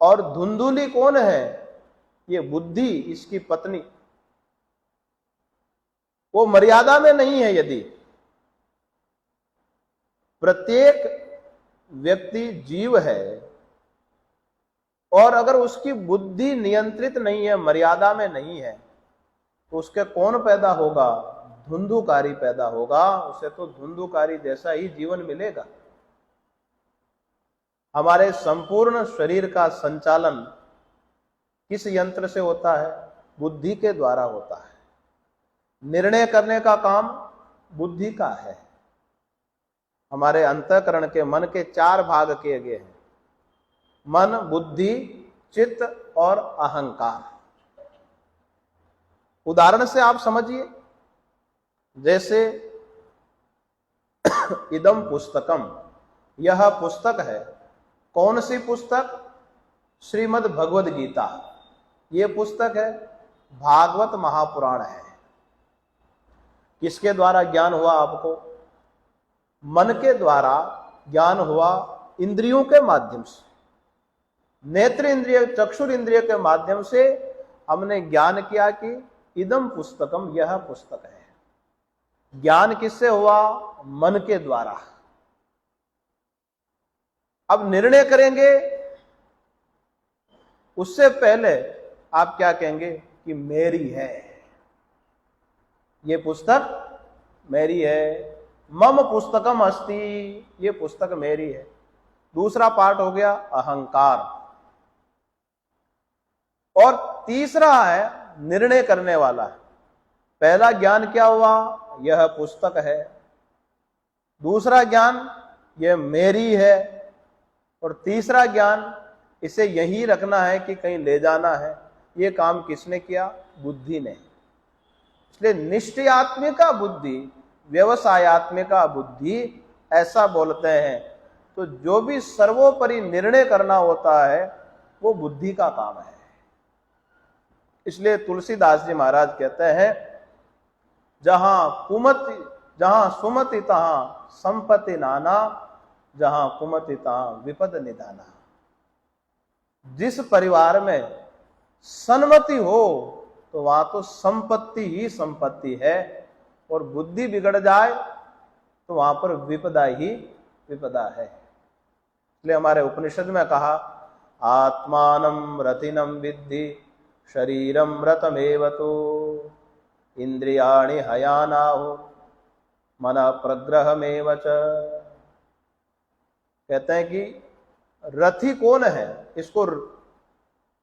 Speaker 1: और धुंधुली कौन है? ये बुद्धि, इसकी पत्नी। वो मर्यादा में नहीं है। यदि प्रत्येक व्यक्ति जीव है और अगर उसकी बुद्धि नियंत्रित नहीं है, मर्यादा में नहीं है, तो उसके कौन पैदा होगा? धुंधुकारी पैदा होगा। उसे तो धुंधुकारी जैसा ही जीवन मिलेगा। हमारे संपूर्ण शरीर का संचालन किस यंत्र से होता है? बुद्धि के द्वारा होता है। निर्णय करने का काम बुद्धि का है। हमारे अंतःकरण के, मन के 4 भाग किए गए हैं: मन, बुद्धि, चित्त और अहंकार। उदाहरण से आप समझिए, जैसे इदम पुस्तकम, यह पुस्तक है। कौन सी पुस्तक? श्रीमद् भगवद गीता। यह पुस्तक है, भागवत महापुराण है। किसके द्वारा ज्ञान हुआ आपको? मन के द्वारा ज्ञान हुआ, इंद्रियों के माध्यम से। नेत्र इंद्रिय, चक्षुर इंद्रिय के माध्यम से हमने ज्ञान किया कि इदम पुस्तकम, यह पुस्तक है। ज्ञान किससे हुआ? मन के द्वारा। अब निर्णय करेंगे, उससे पहले आप क्या कहेंगे? कि मेरी है, ये पुस्तक मेरी है। मम पुस्तकम अस्ति, ये पुस्तक मेरी है। दूसरा पार्ट हो गया अहंकार। और तीसरा है निर्णय करने वाला। पहला ज्ञान क्या हुआ? यह पुस्तक है। दूसरा ज्ञान, यह मेरी है। और तीसरा ज्ञान, इसे यहीं रखना है कि कहीं ले जाना है। यह काम किसने किया? बुद्धि ने। इसलिए निश्चयात्मिका बुद्धि, व्यवसायत्मिका बुद्धि ऐसा बोलते हैं। तो जो भी सर्वोपरि निर्णय करना होता है वो बुद्धि का काम है। इसलिए तुलसीदास जी महाराज कहते हैं, जहां सुमति तहां संपत्ति नाना, जहां कुमति तहां विपद निधाना। जिस परिवार में सन्मति हो तो वहां तो संपत्ति ही संपत्ति है, और बुद्धि बिगड़ जाए तो वहां पर विपदा ही विपदा है। इसलिए हमारे उपनिषद में कहा, आत्मानं रथिनं विद्धि शरीरं रथमेव तो इंद्रियाणि हयानाहु मन प्रग्रहमेव च। कहते हैं कि रथी कौन है? इसको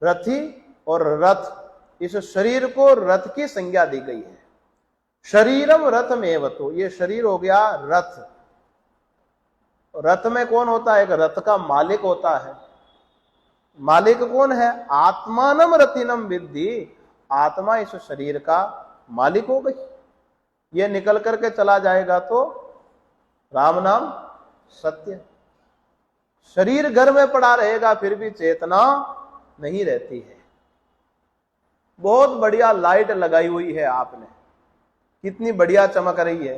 Speaker 1: रथी और रथ, इस शरीर को रथ की संज्ञा दी गई है। शरीरम रथमेव तो, ये शरीर हो गया रथ। रथ में कौन होता है? एक रथ का मालिक होता है। मालिक कौन है? आत्मानम रथिनम विद्धि, आत्मा इस शरीर का मालिक हो गई। ये निकल करके चला जाएगा तो राम नाम सत्य। शरीर घर में पड़ा रहेगा फिर भी चेतना नहीं रहती है। बहुत बढ़िया लाइट लगाई हुई है आपने, कितनी बढ़िया चमक रही है,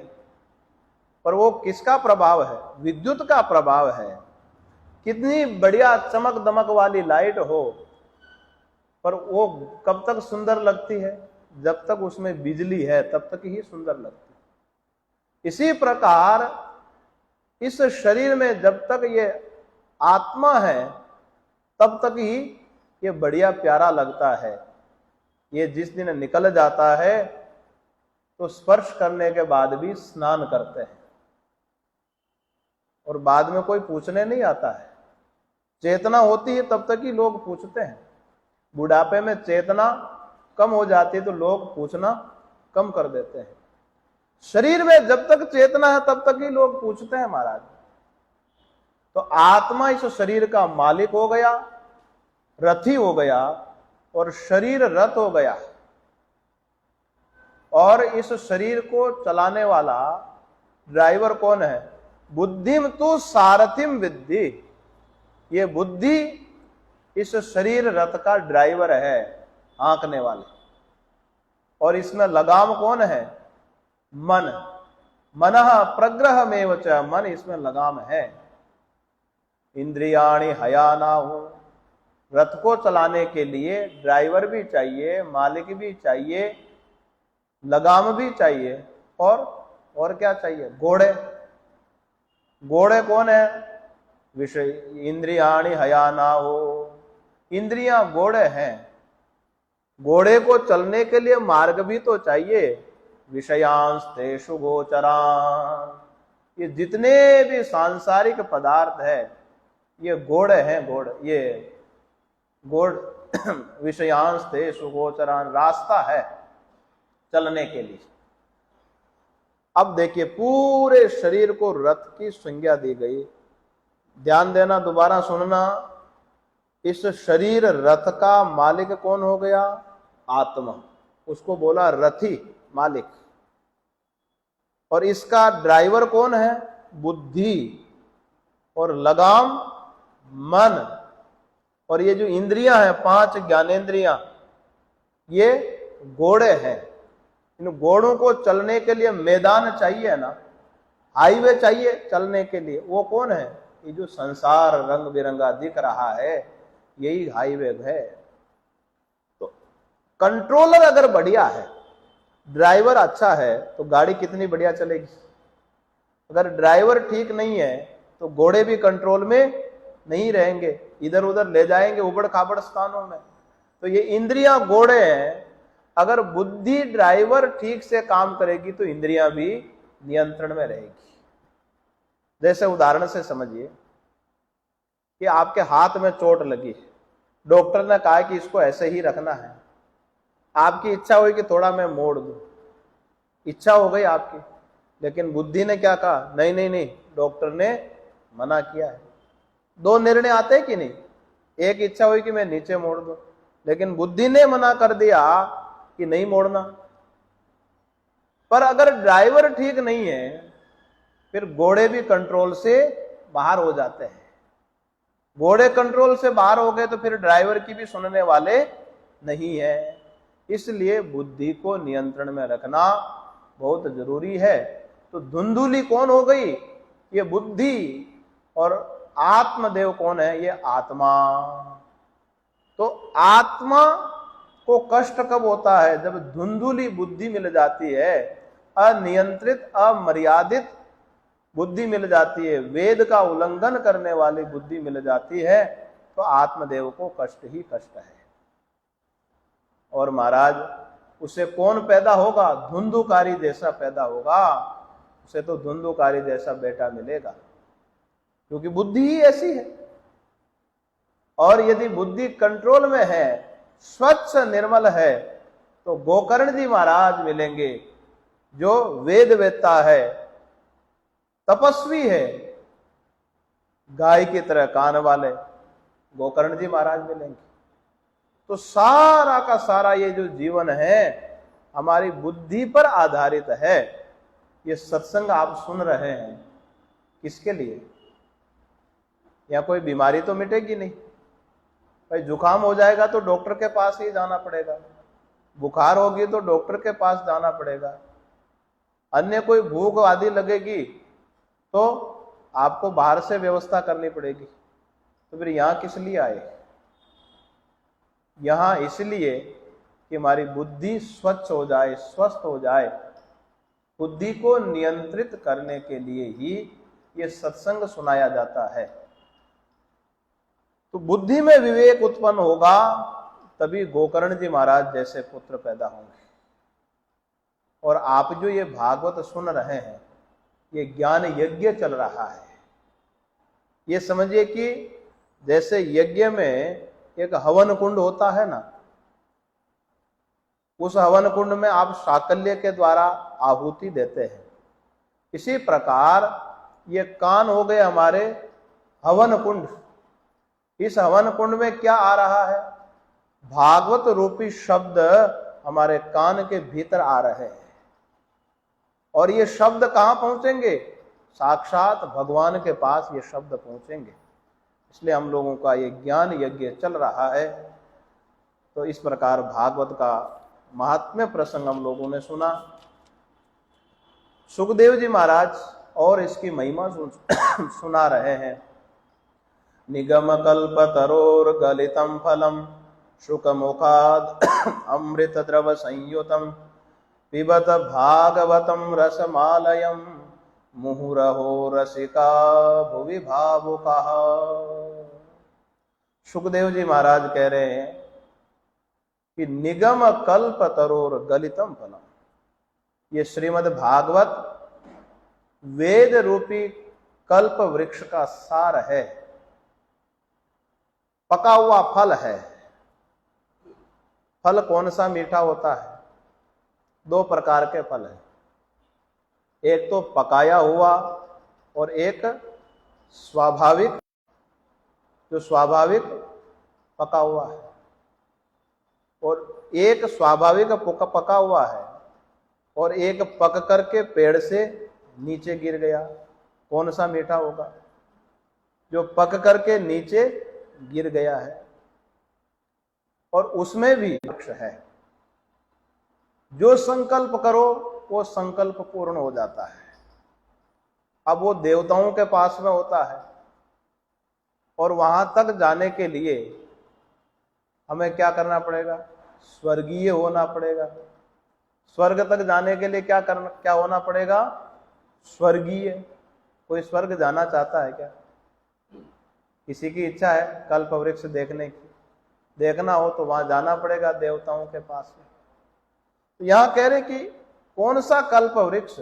Speaker 1: पर वो किसका प्रभाव है? विद्युत का प्रभाव है। कितनी बढ़िया चमक दमक वाली लाइट हो, पर वो कब तक सुंदर लगती है? जब तक उसमें बिजली है तब तक ही सुंदर लगती है। इसी प्रकार इस शरीर में जब तक ये आत्मा है तब तक ही ये बढ़िया प्यारा लगता है। ये जिस दिन निकल जाता है तो स्पर्श करने के बाद भी स्नान करते हैं, और बाद में कोई पूछने नहीं आता है। चेतना होती है तब तक ही लोग पूछते हैं। बुढ़ापे में चेतना कम हो जाती है तो लोग पूछना कम कर देते हैं। शरीर में जब तक चेतना है तब तक ही लोग पूछते हैं महाराज। तो आत्मा इस शरीर का मालिक हो गया, रथी हो गया, और शरीर रथ हो गया। और इस शरीर को चलाने वाला ड्राइवर कौन है? बुद्धिम तु सारथिम विद्धि। ये बुद्धि इस शरीर रथ का ड्राइवर है, हाँकने वाले। और इसमें लगाम कौन है? मन। मनः प्रग्रह में च, मन इसमें लगाम है। इंद्रियाणि हयानाहु, रथ को चलाने के लिए ड्राइवर भी चाहिए, मालिक भी चाहिए, लगाम भी चाहिए, और क्या चाहिए? घोड़े। घोड़े कौन है? विषय। इंद्रियाणि हयानाहु, इंद्रियां घोड़े हैं। घोड़े को चलने के लिए मार्ग भी तो चाहिए। विषयांश तेषु गोचरान, ये जितने भी सांसारिक पदार्थ है ये घोड़े हैं, घोड़ विषयांश तेषु गोचरान, रास्ता है चलने के लिए। अब देखिए, पूरे शरीर को रथ की संज्ञा दी गई। ध्यान देना, दोबारा सुनना। इस शरीर रथ का मालिक कौन हो गया? आत्मा। उसको बोला रथी, मालिक। और इसका ड्राइवर कौन है? बुद्धि। और लगाम मन। और ये जो इंद्रियां हैं, 5 ज्ञानेंद्रियां, ये घोड़े हैं। इन घोड़ों को चलने के लिए मैदान चाहिए ना, हाईवे चाहिए चलने के लिए। वो कौन है? ये जो संसार रंग बिरंगा दिख रहा है, यही हाईवे है। तो कंट्रोलर अगर बढ़िया है, ड्राइवर अच्छा है, तो गाड़ी कितनी बढ़िया चलेगी। अगर ड्राइवर ठीक नहीं है तो घोड़े भी कंट्रोल में नहीं रहेंगे, इधर उधर ले जाएंगे उबड़ खाबड़ स्थानों में। तो ये इंद्रियां घोड़े हैं। अगर बुद्धि ड्राइवर ठीक से काम करेगी तो इंद्रियां भी नियंत्रण में रहेगी। जैसे उदाहरण से समझिए कि आपके हाथ में चोट लगी, डॉक्टर ने कहा कि इसको ऐसे ही रखना है। आपकी इच्छा हुई कि थोड़ा मैं मोड़ दूं, इच्छा हो गई आपकी, लेकिन बुद्धि ने क्या कहा? नहीं नहीं नहीं, डॉक्टर ने मना किया है। 2 निर्णय आते हैं कि नहीं? एक इच्छा हुई कि मैं नीचे मोड़ दूं, लेकिन बुद्धि ने मना कर दिया कि नहीं मोड़ना। पर अगर ड्राइवर ठीक नहीं है, फिर घोड़े भी कंट्रोल से बाहर हो जाते हैं। घोड़े कंट्रोल से बाहर हो गए तो फिर ड्राइवर की भी सुनने वाले नहीं है। इसलिए बुद्धि को नियंत्रण में रखना बहुत जरूरी है। तो धुंधुली कौन हो गई? ये बुद्धि। और आत्मदेव कौन है? ये आत्मा। तो आत्मा को कष्ट कब होता है? जब धुंधुली बुद्धि मिल जाती है, अनियंत्रित अमर्यादित बुद्धि मिल जाती है, वेद का उल्लंघन करने वाली बुद्धि मिल जाती है, तो आत्मदेव को कष्ट ही कष्ट है। और महाराज, उसे कौन पैदा होगा? धुंधुकारी जैसा पैदा होगा। उसे तो धुंधुकारी जैसा बेटा मिलेगा, क्योंकि बुद्धि ही ऐसी है। और यदि बुद्धि कंट्रोल में है, स्वच्छ निर्मल है, तो गोकर्ण जी महाराज मिलेंगे, जो वेद वेत्ता है, तपस्वी है, गाय की तरह कान वाले गोकर्ण जी महाराज मिलेंगे। तो सारा का सारा ये जो जीवन है हमारी बुद्धि पर आधारित है। ये सत्संग आप सुन रहे हैं किसके लिए? या कोई बीमारी तो मिटेगी नहीं। भाई जुकाम हो जाएगा तो डॉक्टर के पास ही जाना पड़ेगा, बुखार होगी तो डॉक्टर के पास जाना पड़ेगा, अन्य कोई भूख आदि लगेगी तो आपको बाहर से व्यवस्था करनी पड़ेगी। तो फिर यहां किस लिए आए? यहां इसलिए कि हमारी बुद्धि स्वच्छ हो जाए, स्वस्थ हो जाए। बुद्धि को नियंत्रित करने के लिए ही ये सत्संग सुनाया जाता है। तो बुद्धि में विवेक उत्पन्न होगा, तभी गोकर्ण जी महाराज जैसे पुत्र पैदा होंगे। और आप जो ये भागवत सुन रहे हैं, ये ज्ञान यज्ञ चल रहा है। ये समझिए कि जैसे यज्ञ में एक हवन कुंड होता है ना, उस हवन कुंड में आप साकल्य के द्वारा आहुति देते हैं। इसी प्रकार ये कान हो गए हमारे हवन कुंड। इस हवन कुंड में क्या आ रहा है? भागवत रूपी शब्द हमारे कान के भीतर आ रहे हैं। और ये शब्द कहां पहुंचेंगे? साक्षात भगवान के पास ये शब्द पहुंचेंगे। इसलिए हम लोगों का ये ज्ञान यज्ञ चल रहा है। तो इस प्रकार भागवत का महात्म्य प्रसंग हम लोगों ने सुना। सुखदेव जी महाराज और इसकी महिमा सुना रहे हैं। निगम कल्प तरोर गलितम फलम शुक मुखाद अमृत द्रव संयुतम पिबत भागवतम रसमालयम मुहुरहो रसिका भुवि भावुका। सुखदेव जी महाराज कह रहे हैं कि निगम कल्प तरोर गलितम फलम, ये श्रीमद् भागवत वेद रूपी कल्प वृक्ष का सार है, पका हुआ फल है। फल कौन सा मीठा होता है? दो प्रकार के फल हैं, एक तो पकाया हुआ और एक स्वाभाविक, जो स्वाभाविक पका हुआ है। और एक स्वाभाविक पका हुआ है और एक पक करके पेड़ से नीचे गिर गया। कौन सा मीठा होगा? जो पक करके नीचे गिर गया है। और उसमें भी वृक्ष है। जो संकल्प करो वो संकल्प पूर्ण हो जाता है। अब वो देवताओं के पास में होता है और वहां तक जाने के लिए हमें क्या करना पड़ेगा? स्वर्गीय होना पड़ेगा। स्वर्ग तक जाने के लिए क्या होना पड़ेगा? स्वर्गीय। कोई स्वर्ग जाना चाहता है क्या? किसी की इच्छा है कल्प वृक्ष देखने की? देखना हो तो वहां जाना पड़ेगा देवताओं के पास में। तो यहां कह रहे कि कौन सा कल्प वृक्ष?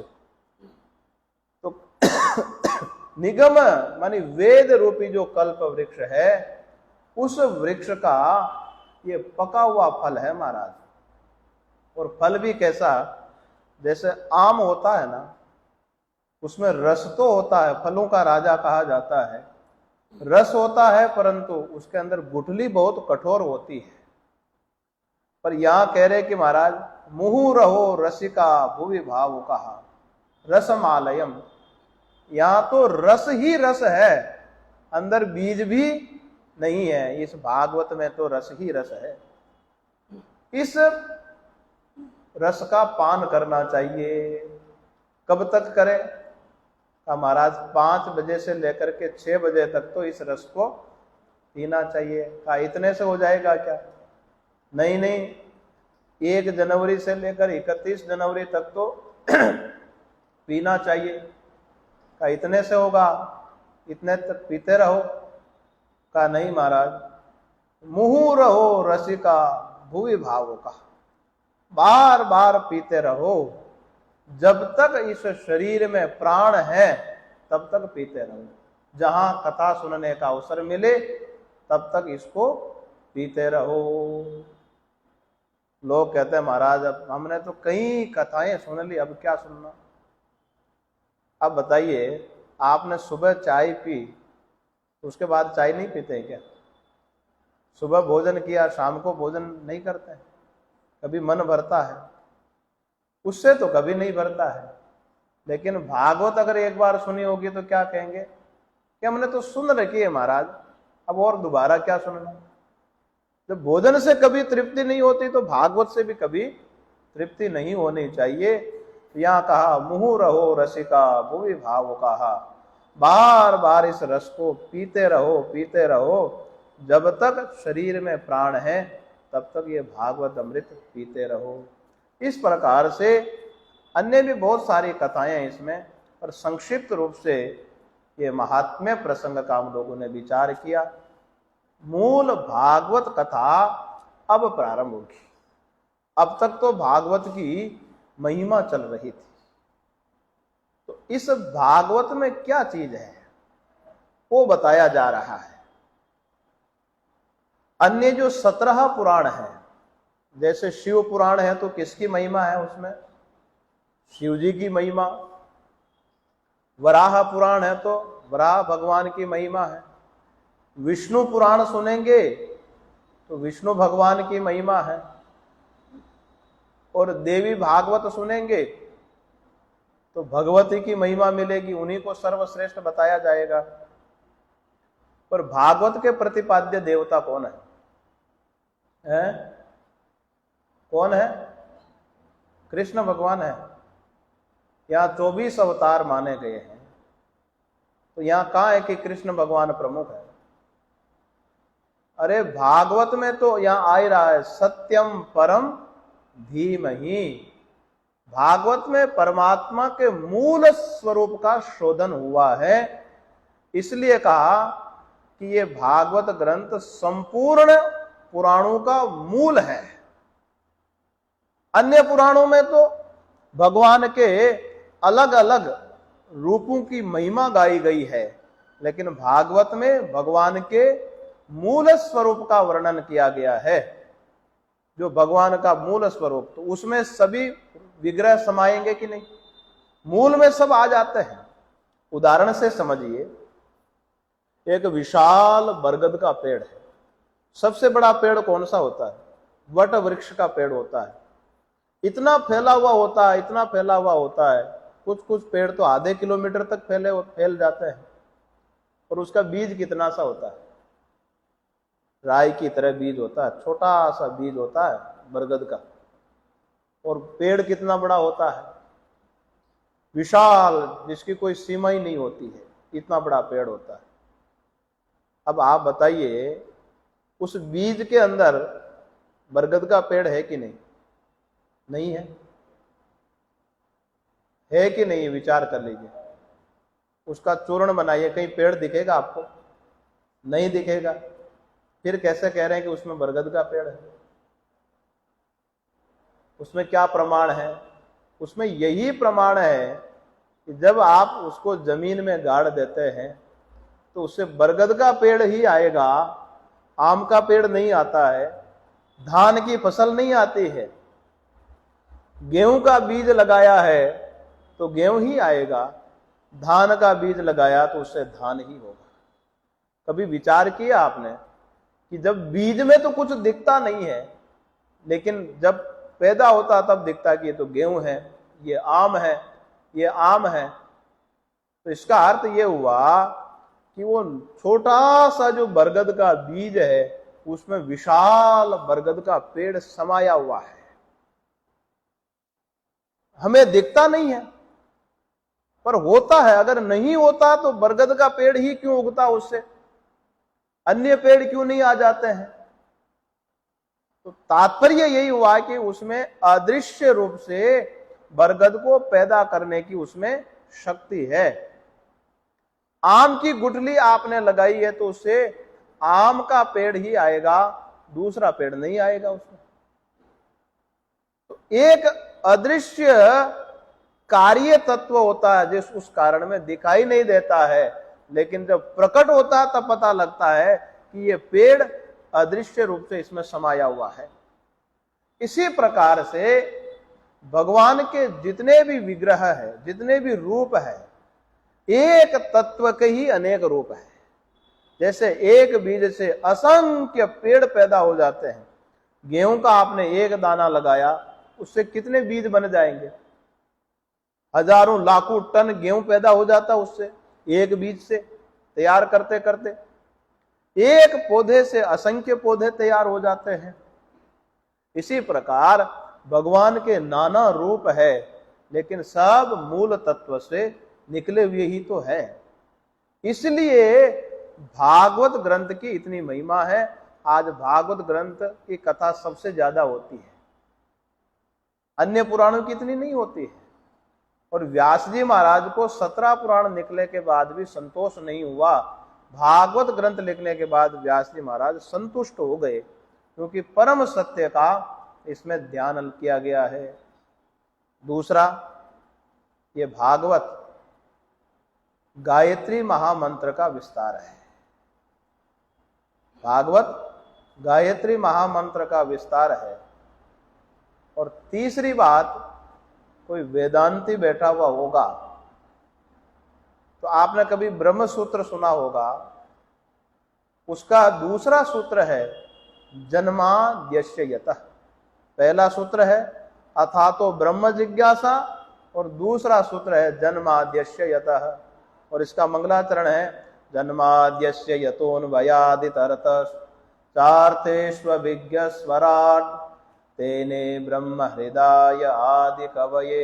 Speaker 1: तो निगम मानी वेद रूपी जो कल्प वृक्ष है, उस वृक्ष का ये पका हुआ फल है महाराज। और फल भी कैसा? जैसे आम होता है ना, उसमें रस तो होता है, फलों का राजा कहा जाता है, रस होता है, परंतु उसके अंदर गुठली बहुत कठोर होती है। पर यहां कह रहे कि महाराज मुहु रहो रसिका भुवि भाव कहा रसमालयम, यहां तो रस ही रस है, अंदर बीज भी नहीं है। इस भागवत में तो रस ही रस है। इस रस का पान करना चाहिए। कब तक करें? का महाराज 5 बजे से लेकर के 6 बजे तक तो इस रस को पीना चाहिए। का इतने से हो जाएगा क्या? नहीं नहीं, 1 जनवरी से लेकर 31 जनवरी तक तो पीना चाहिए। का इतने से होगा? इतने तक पीते रहो। का नहीं महाराज, मुहु रहो रसिका भुवि भावो का, बार बार पीते रहो। जब तक इस शरीर में प्राण है तब तक पीते रहो। जहां कथा सुनने का अवसर मिले तब तक इसको पीते रहो। लोग कहते हैं महाराज अब हमने तो कई कथाएं सुन ली, अब क्या सुनना? अब बताइए, आपने सुबह चाय पी, उसके बाद चाय नहीं पीते क्या? सुबह भोजन किया, शाम को भोजन नहीं करते? कभी मन भरता है? उससे तो कभी नहीं भरता है। लेकिन भागवत अगर एक बार सुनी होगी तो क्या कहेंगे कि हमने तो सुन रखी है महाराज, अब और दोबारा क्या सुनना? जब भोजन से कभी तृप्ति नहीं होती तो भागवत से भी कभी तृप्ति नहीं होनी चाहिए। यहाँ कहा मुहु रहो रसिका भुवि भाव कहा, बार बार इस रस को पीते रहो। जब तक शरीर में प्राण है तब तक ये भागवत अमृत पीते रहो। इस प्रकार से अन्य भी बहुत सारी कथाएं हैं इसमें, पर संक्षिप्त रूप से ये महात्म्य प्रसंग का हम लोगों ने विचार किया। मूल भागवत कथा अब प्रारंभ होगी। अब तक तो भागवत की महिमा चल रही थी। तो इस भागवत में क्या चीज है वो बताया जा रहा है। अन्य जो 17 पुराण हैं, जैसे शिव पुराण है तो किसकी महिमा है? उसमें शिव जी की महिमा। वराह पुराण है तो वराह भगवान की महिमा है। विष्णु पुराण सुनेंगे तो विष्णु भगवान की महिमा है, और देवी भागवत सुनेंगे तो भगवती की महिमा मिलेगी, उन्हीं को सर्वश्रेष्ठ बताया जाएगा। पर भागवत के प्रतिपाद्य देवता कौन है? कौन है? कृष्ण भगवान है। यहां 24 अवतार माने गए हैं, तो यहां कहां है कि कृष्ण भगवान प्रमुख है? अरे भागवत में तो यहां आ ही रहा है, सत्यम परम धीमहि। भागवत में परमात्मा के मूल स्वरूप का शोधन हुआ है, इसलिए कहा कि ये भागवत ग्रंथ संपूर्ण पुराणों का मूल है। अन्य पुराणों में तो भगवान के अलग अलग रूपों की महिमा गाई गई है, लेकिन भागवत में भगवान के मूल स्वरूप का वर्णन किया गया है। जो भगवान का मूल स्वरूप, तो उसमें सभी विग्रह समाएंगे कि नहीं? मूल में सब आ जाते हैं। उदाहरण से समझिए, एक विशाल बरगद का पेड़ है। सबसे बड़ा पेड़ कौन सा होता है? वट वृक्ष का पेड़ होता है। इतना फैला हुआ होता है, इतना फैला हुआ होता है, कुछ कुछ पेड़ तो आधे किलोमीटर तक फैल जाते हैं। और उसका बीज कितना सा होता है? राई की तरह बीज होता है, छोटा सा बीज होता है बरगद का। और पेड़ कितना बड़ा होता है? विशाल, जिसकी कोई सीमा ही नहीं होती है, इतना बड़ा पेड़ होता है। अब आप बताइए, उस बीज के अंदर बरगद का पेड़ है कि नहीं? नहीं है। है कि नहीं? विचार कर लीजिए। उसका चूर्ण बनाइए, कहीं पेड़ दिखेगा आपको? नहीं दिखेगा। फिर कैसे कह रहे हैं कि उसमें बरगद का पेड़ है? उसमें क्या प्रमाण है? उसमें यही प्रमाण है कि जब आप उसको जमीन में गाड़ देते हैं तो उससे बरगद का पेड़ ही आएगा, आम का पेड़ नहीं आता है, धान की फसल नहीं आती है। गेहूं का बीज लगाया है तो गेहूं ही आएगा, धान का बीज लगाया तो उससे धान ही होगा। कभी विचार किया आपने कि जब बीज में तो कुछ दिखता नहीं है, लेकिन जब पैदा होता तब दिखता कि ये तो गेहूं है, ये आम है, ये आम है। तो इसका अर्थ ये हुआ कि वो छोटा सा जो बरगद का बीज है, उसमें विशाल बरगद का पेड़ समाया हुआ है। हमें दिखता नहीं है, पर होता है। अगर नहीं होता तो बरगद का पेड़ ही क्यों उगता उससे? अन्य पेड़ क्यों नहीं आ जाते हैं? तो तात्पर्य यही हुआ कि उसमें अदृश्य रूप से बरगद को पैदा करने की उसमें शक्ति है। आम की गुठली आपने लगाई है तो उससे आम का पेड़ ही आएगा, दूसरा पेड़ नहीं आएगा उसमें। तो एक अदृश्य कार्य तत्व होता है जिस उस कारण में दिखाई नहीं देता है, लेकिन जब प्रकट होता है तब पता लगता है कि ये पेड़ अदृश्य रूप से इसमें समाया हुआ है। इसी प्रकार से भगवान के जितने भी विग्रह है, जितने भी रूप है, एक तत्व के ही अनेक रूप है। जैसे एक बीज से असंख्य पेड़ पैदा हो जाते हैं। गेहूं का आपने एक दाना लगाया, उससे कितने बीज बन जाएंगे? हजारों लाखों टन गेहूं पैदा हो जाता उससे, एक बीज से तैयार करते करते। एक पौधे से असंख्य पौधे तैयार हो जाते हैं। इसी प्रकार भगवान के नाना रूप है, लेकिन सब मूल तत्व से निकले हुए ही तो है। इसलिए भागवत ग्रंथ की इतनी महिमा है। आज भागवत ग्रंथ की कथा सबसे ज्यादा होती है, अन्य पुराणों की इतनी नहीं होती है। और व्यास जी महाराज को 17 पुराण निकले के बाद भी संतोष नहीं हुआ। भागवत ग्रंथ लिखने के बाद व्यास जी महाराज संतुष्ट हो गए, क्योंकि परम सत्य का इसमें ध्यान किया गया है। दूसरा, ये भागवत गायत्री महामंत्र का विस्तार है। भागवत गायत्री महामंत्र का विस्तार है। और तीसरी बात, कोई वेदांती बैठा हुआ होगा तो आपने कभी ब्रह्म सूत्र सुना होगा, उसका दूसरा सूत्र है जन्माद्यस्य यतः। पहला सूत्र है अथा तो ब्रह्म जिज्ञासा और दूसरा सूत्र है जन्माद्यस्य यतः। और इसका मंगलाचरण है जन्माद्यस्य यतोऽन्वयादितरत चार्थेष्वभिज्ञ स्वराट तेने ब्रह्म हृदय आदि कवये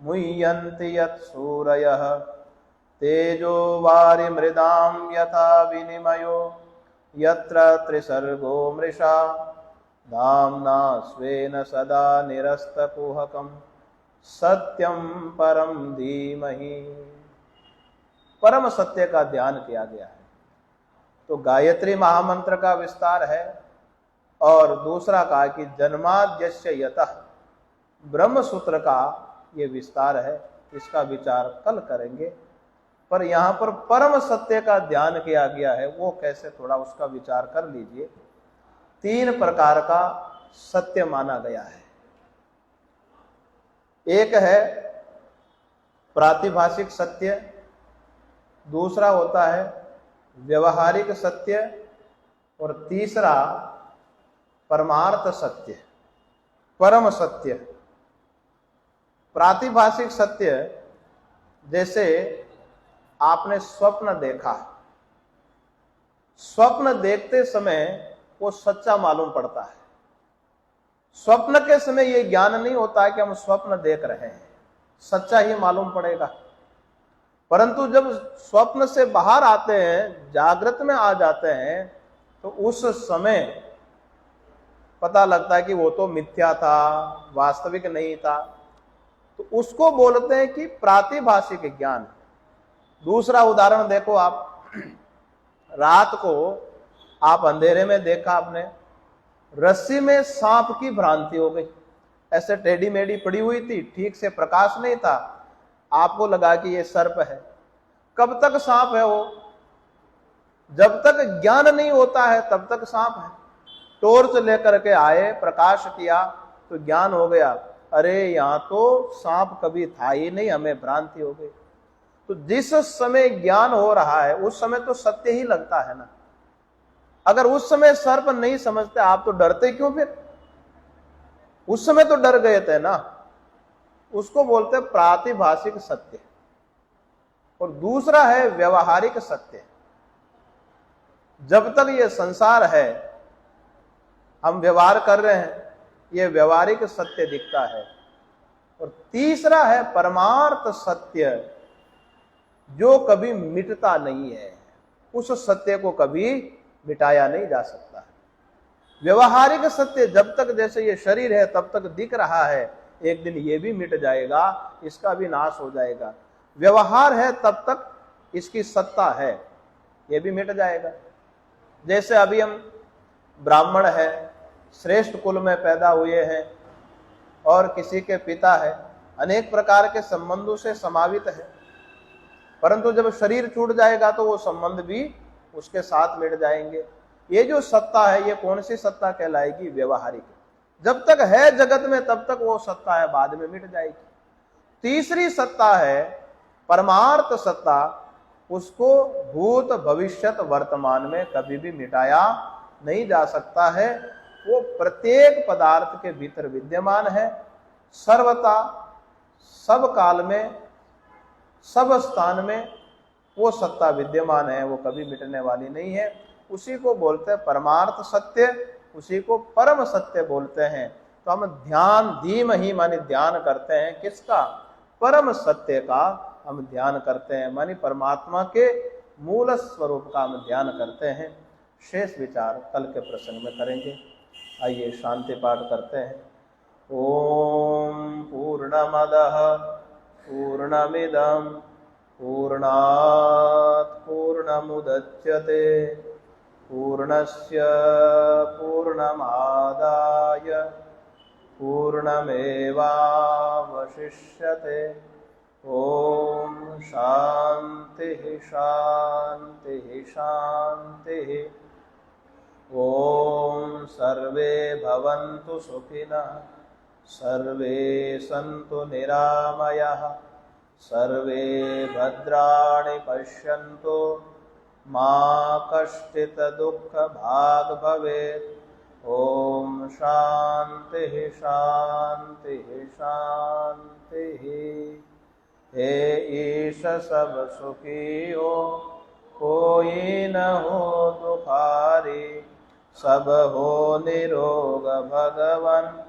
Speaker 1: मुह्यन्ति यत् सूरयः तेजो वारि मृदां यथा विनिमयो यत्र त्रिसर्गो मृषा धाम्ना स्वेन सदा निरस्तकुहकं सत्यं परम धीमहि। परम सत्य का ध्यान किया गया है। तो गायत्री महामंत्र का विस्तार है और दूसरा कहा कि जन्माद्यस्य यतः ब्रह्म सूत्र का ये विस्तार है। इसका विचार कल करेंगे। पर यहां पर परम सत्य का ध्यान किया गया है, वो कैसे, थोड़ा उसका विचार कर लीजिए। 3 प्रकार का सत्य माना गया है। एक है प्रातिभाषिक सत्य, दूसरा होता है व्यवहारिक सत्य और तीसरा परमार्थ सत्य, परम सत्य। प्रातिभाषिक सत्य जैसे आपने स्वप्न देखा, स्वप्न देखते समय वो सच्चा मालूम पड़ता है। स्वप्न के समय ये ज्ञान नहीं होता है कि हम स्वप्न देख रहे हैं, सच्चा ही मालूम पड़ेगा। परंतु जब स्वप्न से बाहर आते हैं, जागृत में आ जाते हैं, तो उस समय पता लगता है कि वो तो मिथ्या था, वास्तविक नहीं था। तो उसको बोलते हैं कि प्रातिभाषिक ज्ञान। दूसरा उदाहरण देखो आप, रात को आप अंधेरे में देखा आपने, रस्सी में सांप की भ्रांति हो गई, ऐसे टेढ़ी मेढ़ी पड़ी हुई थी, ठीक से प्रकाश नहीं था, आपको लगा कि ये सर्प है। कब तक सांप है वो? जब तक ज्ञान नहीं होता है तब तक सांप है। टॉर्च लेकर के आए, प्रकाश किया तो ज्ञान हो गया, अरे यहां तो सांप कभी था ही नहीं, हमें भ्रांति हो गई। तो जिस समय ज्ञान हो रहा है उस समय तो सत्य ही लगता है ना। अगर उस समय सर्प नहीं समझते आप तो डरते क्यों फिर? उस समय तो डर गए थे ना। उसको बोलते प्रातिभाषिक सत्य। और दूसरा है व्यवहारिक सत्य। जब तक ये संसार है, हम व्यवहार कर रहे हैं, ये व्यवहारिक सत्य दिखता है। और तीसरा है परमार्थ सत्य, जो कभी मिटता नहीं है। उस सत्य को कभी मिटाया नहीं जा सकता। व्यवहारिक सत्य जब तक जैसे ये शरीर है तब तक दिख रहा है, एक दिन ये भी मिट जाएगा, इसका भी नाश हो जाएगा। व्यवहार है तब तक इसकी सत्ता है, ये भी मिट जाएगा। जैसे अभी हम ब्राह्मण है, श्रेष्ठ कुल में पैदा हुए हैं और किसी के पिता है, अनेक प्रकार के संबंधों से समावित है। परंतु जब शरीर छूट जाएगा तो वो संबंध भी उसके साथ मिट जाएंगे। ये जो सत्ता है, ये कौन सी सत्ता कहलाएगी? व्यवहारिक। जब तक है जगत में तब तक वो सत्ता है, बाद में मिट जाएगी। तीसरी सत्ता है परमार्थ सत्ता, उसको भूत भविष्यत वर्तमान में कभी भी मिटाया नहीं जा सकता है। वो प्रत्येक पदार्थ के भीतर विद्यमान है, सर्वथा, सब काल में, सब स्थान में वो सत्ता विद्यमान है, वो कभी मिटने वाली नहीं है। उसी को बोलते हैं परमार्थ सत्य, उसी को परम सत्य बोलते हैं। तो हम ध्यान धीमहि माने ध्यान करते हैं किसका? परम सत्य का हम ध्यान करते हैं, मानी परमात्मा के मूल स्वरूप का हम ध्यान करते हैं। शेष विचार कल के प्रसंग में करेंगे। आइए शांति पाठ करते हैं। ओम पूर्णमदः पूर्णमिदं पूर्णात् पूर्णमुदच्यते पूर्णस्य पूर्णमादाय पूर्णमेवावशिष्यते। ओम शांति शांति शांति। ओम सर्वे भवन्तु सुखिनः, सर्वे सन्तु निरामयाः, सर्वे भद्राणि पश्यन्तु मा कश्चित् दुःख भाग् भवेत्। ओम शांति शांति शांति। हे ईश सब सुखी हो, कोई न हो दुखारी। सब हो निरोग भगवन,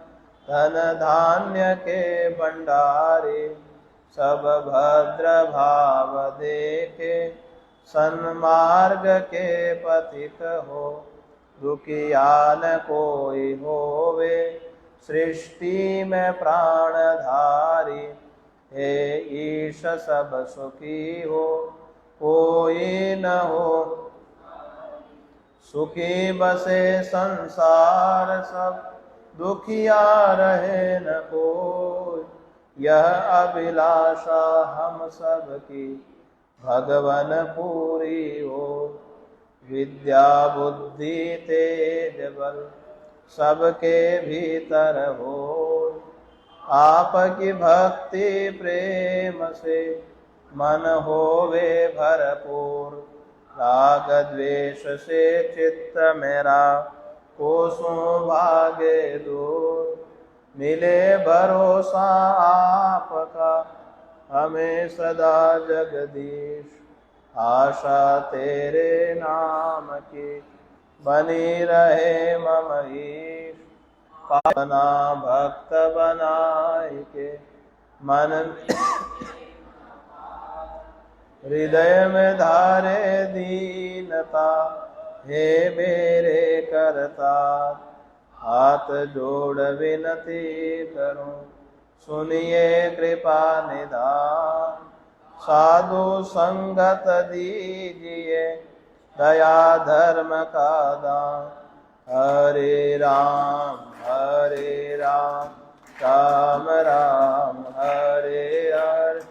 Speaker 1: धन धान्य के भंडारी। सब भद्र भाव देखे, सन्मार्ग के पथिक हो। दुखिया न कोई होवे, सृष्टि में प्राणधारी। हे ईश सब सुखी हो, कोई न हो। सुखी बसे संसार सब, दुखिया रहे न कोई। यह अभिलाषा हम सब की, भगवन पूरी हो। विद्या बुद्धि तेज बल, सबके भीतर हो। आपकी भक्ति प्रेम से, मन होवे भरपूर। राग द्वेष से चित्त मेरा, कोसों भागे दूर। मिले भरोसा आपका, हमें सदा जगदीश। आशा तेरे नाम की, बनी रहे मम ईश। पावना भक्त बनाए के, मन हृदय में धारे दीनता। हे मेरे करता, हाथ जोड़ विनती करूं, सुनिए कृपा निधान। साधु संगत दीजिए, दया धर्म का दान। हरे राम राम राम राम हरे हरे।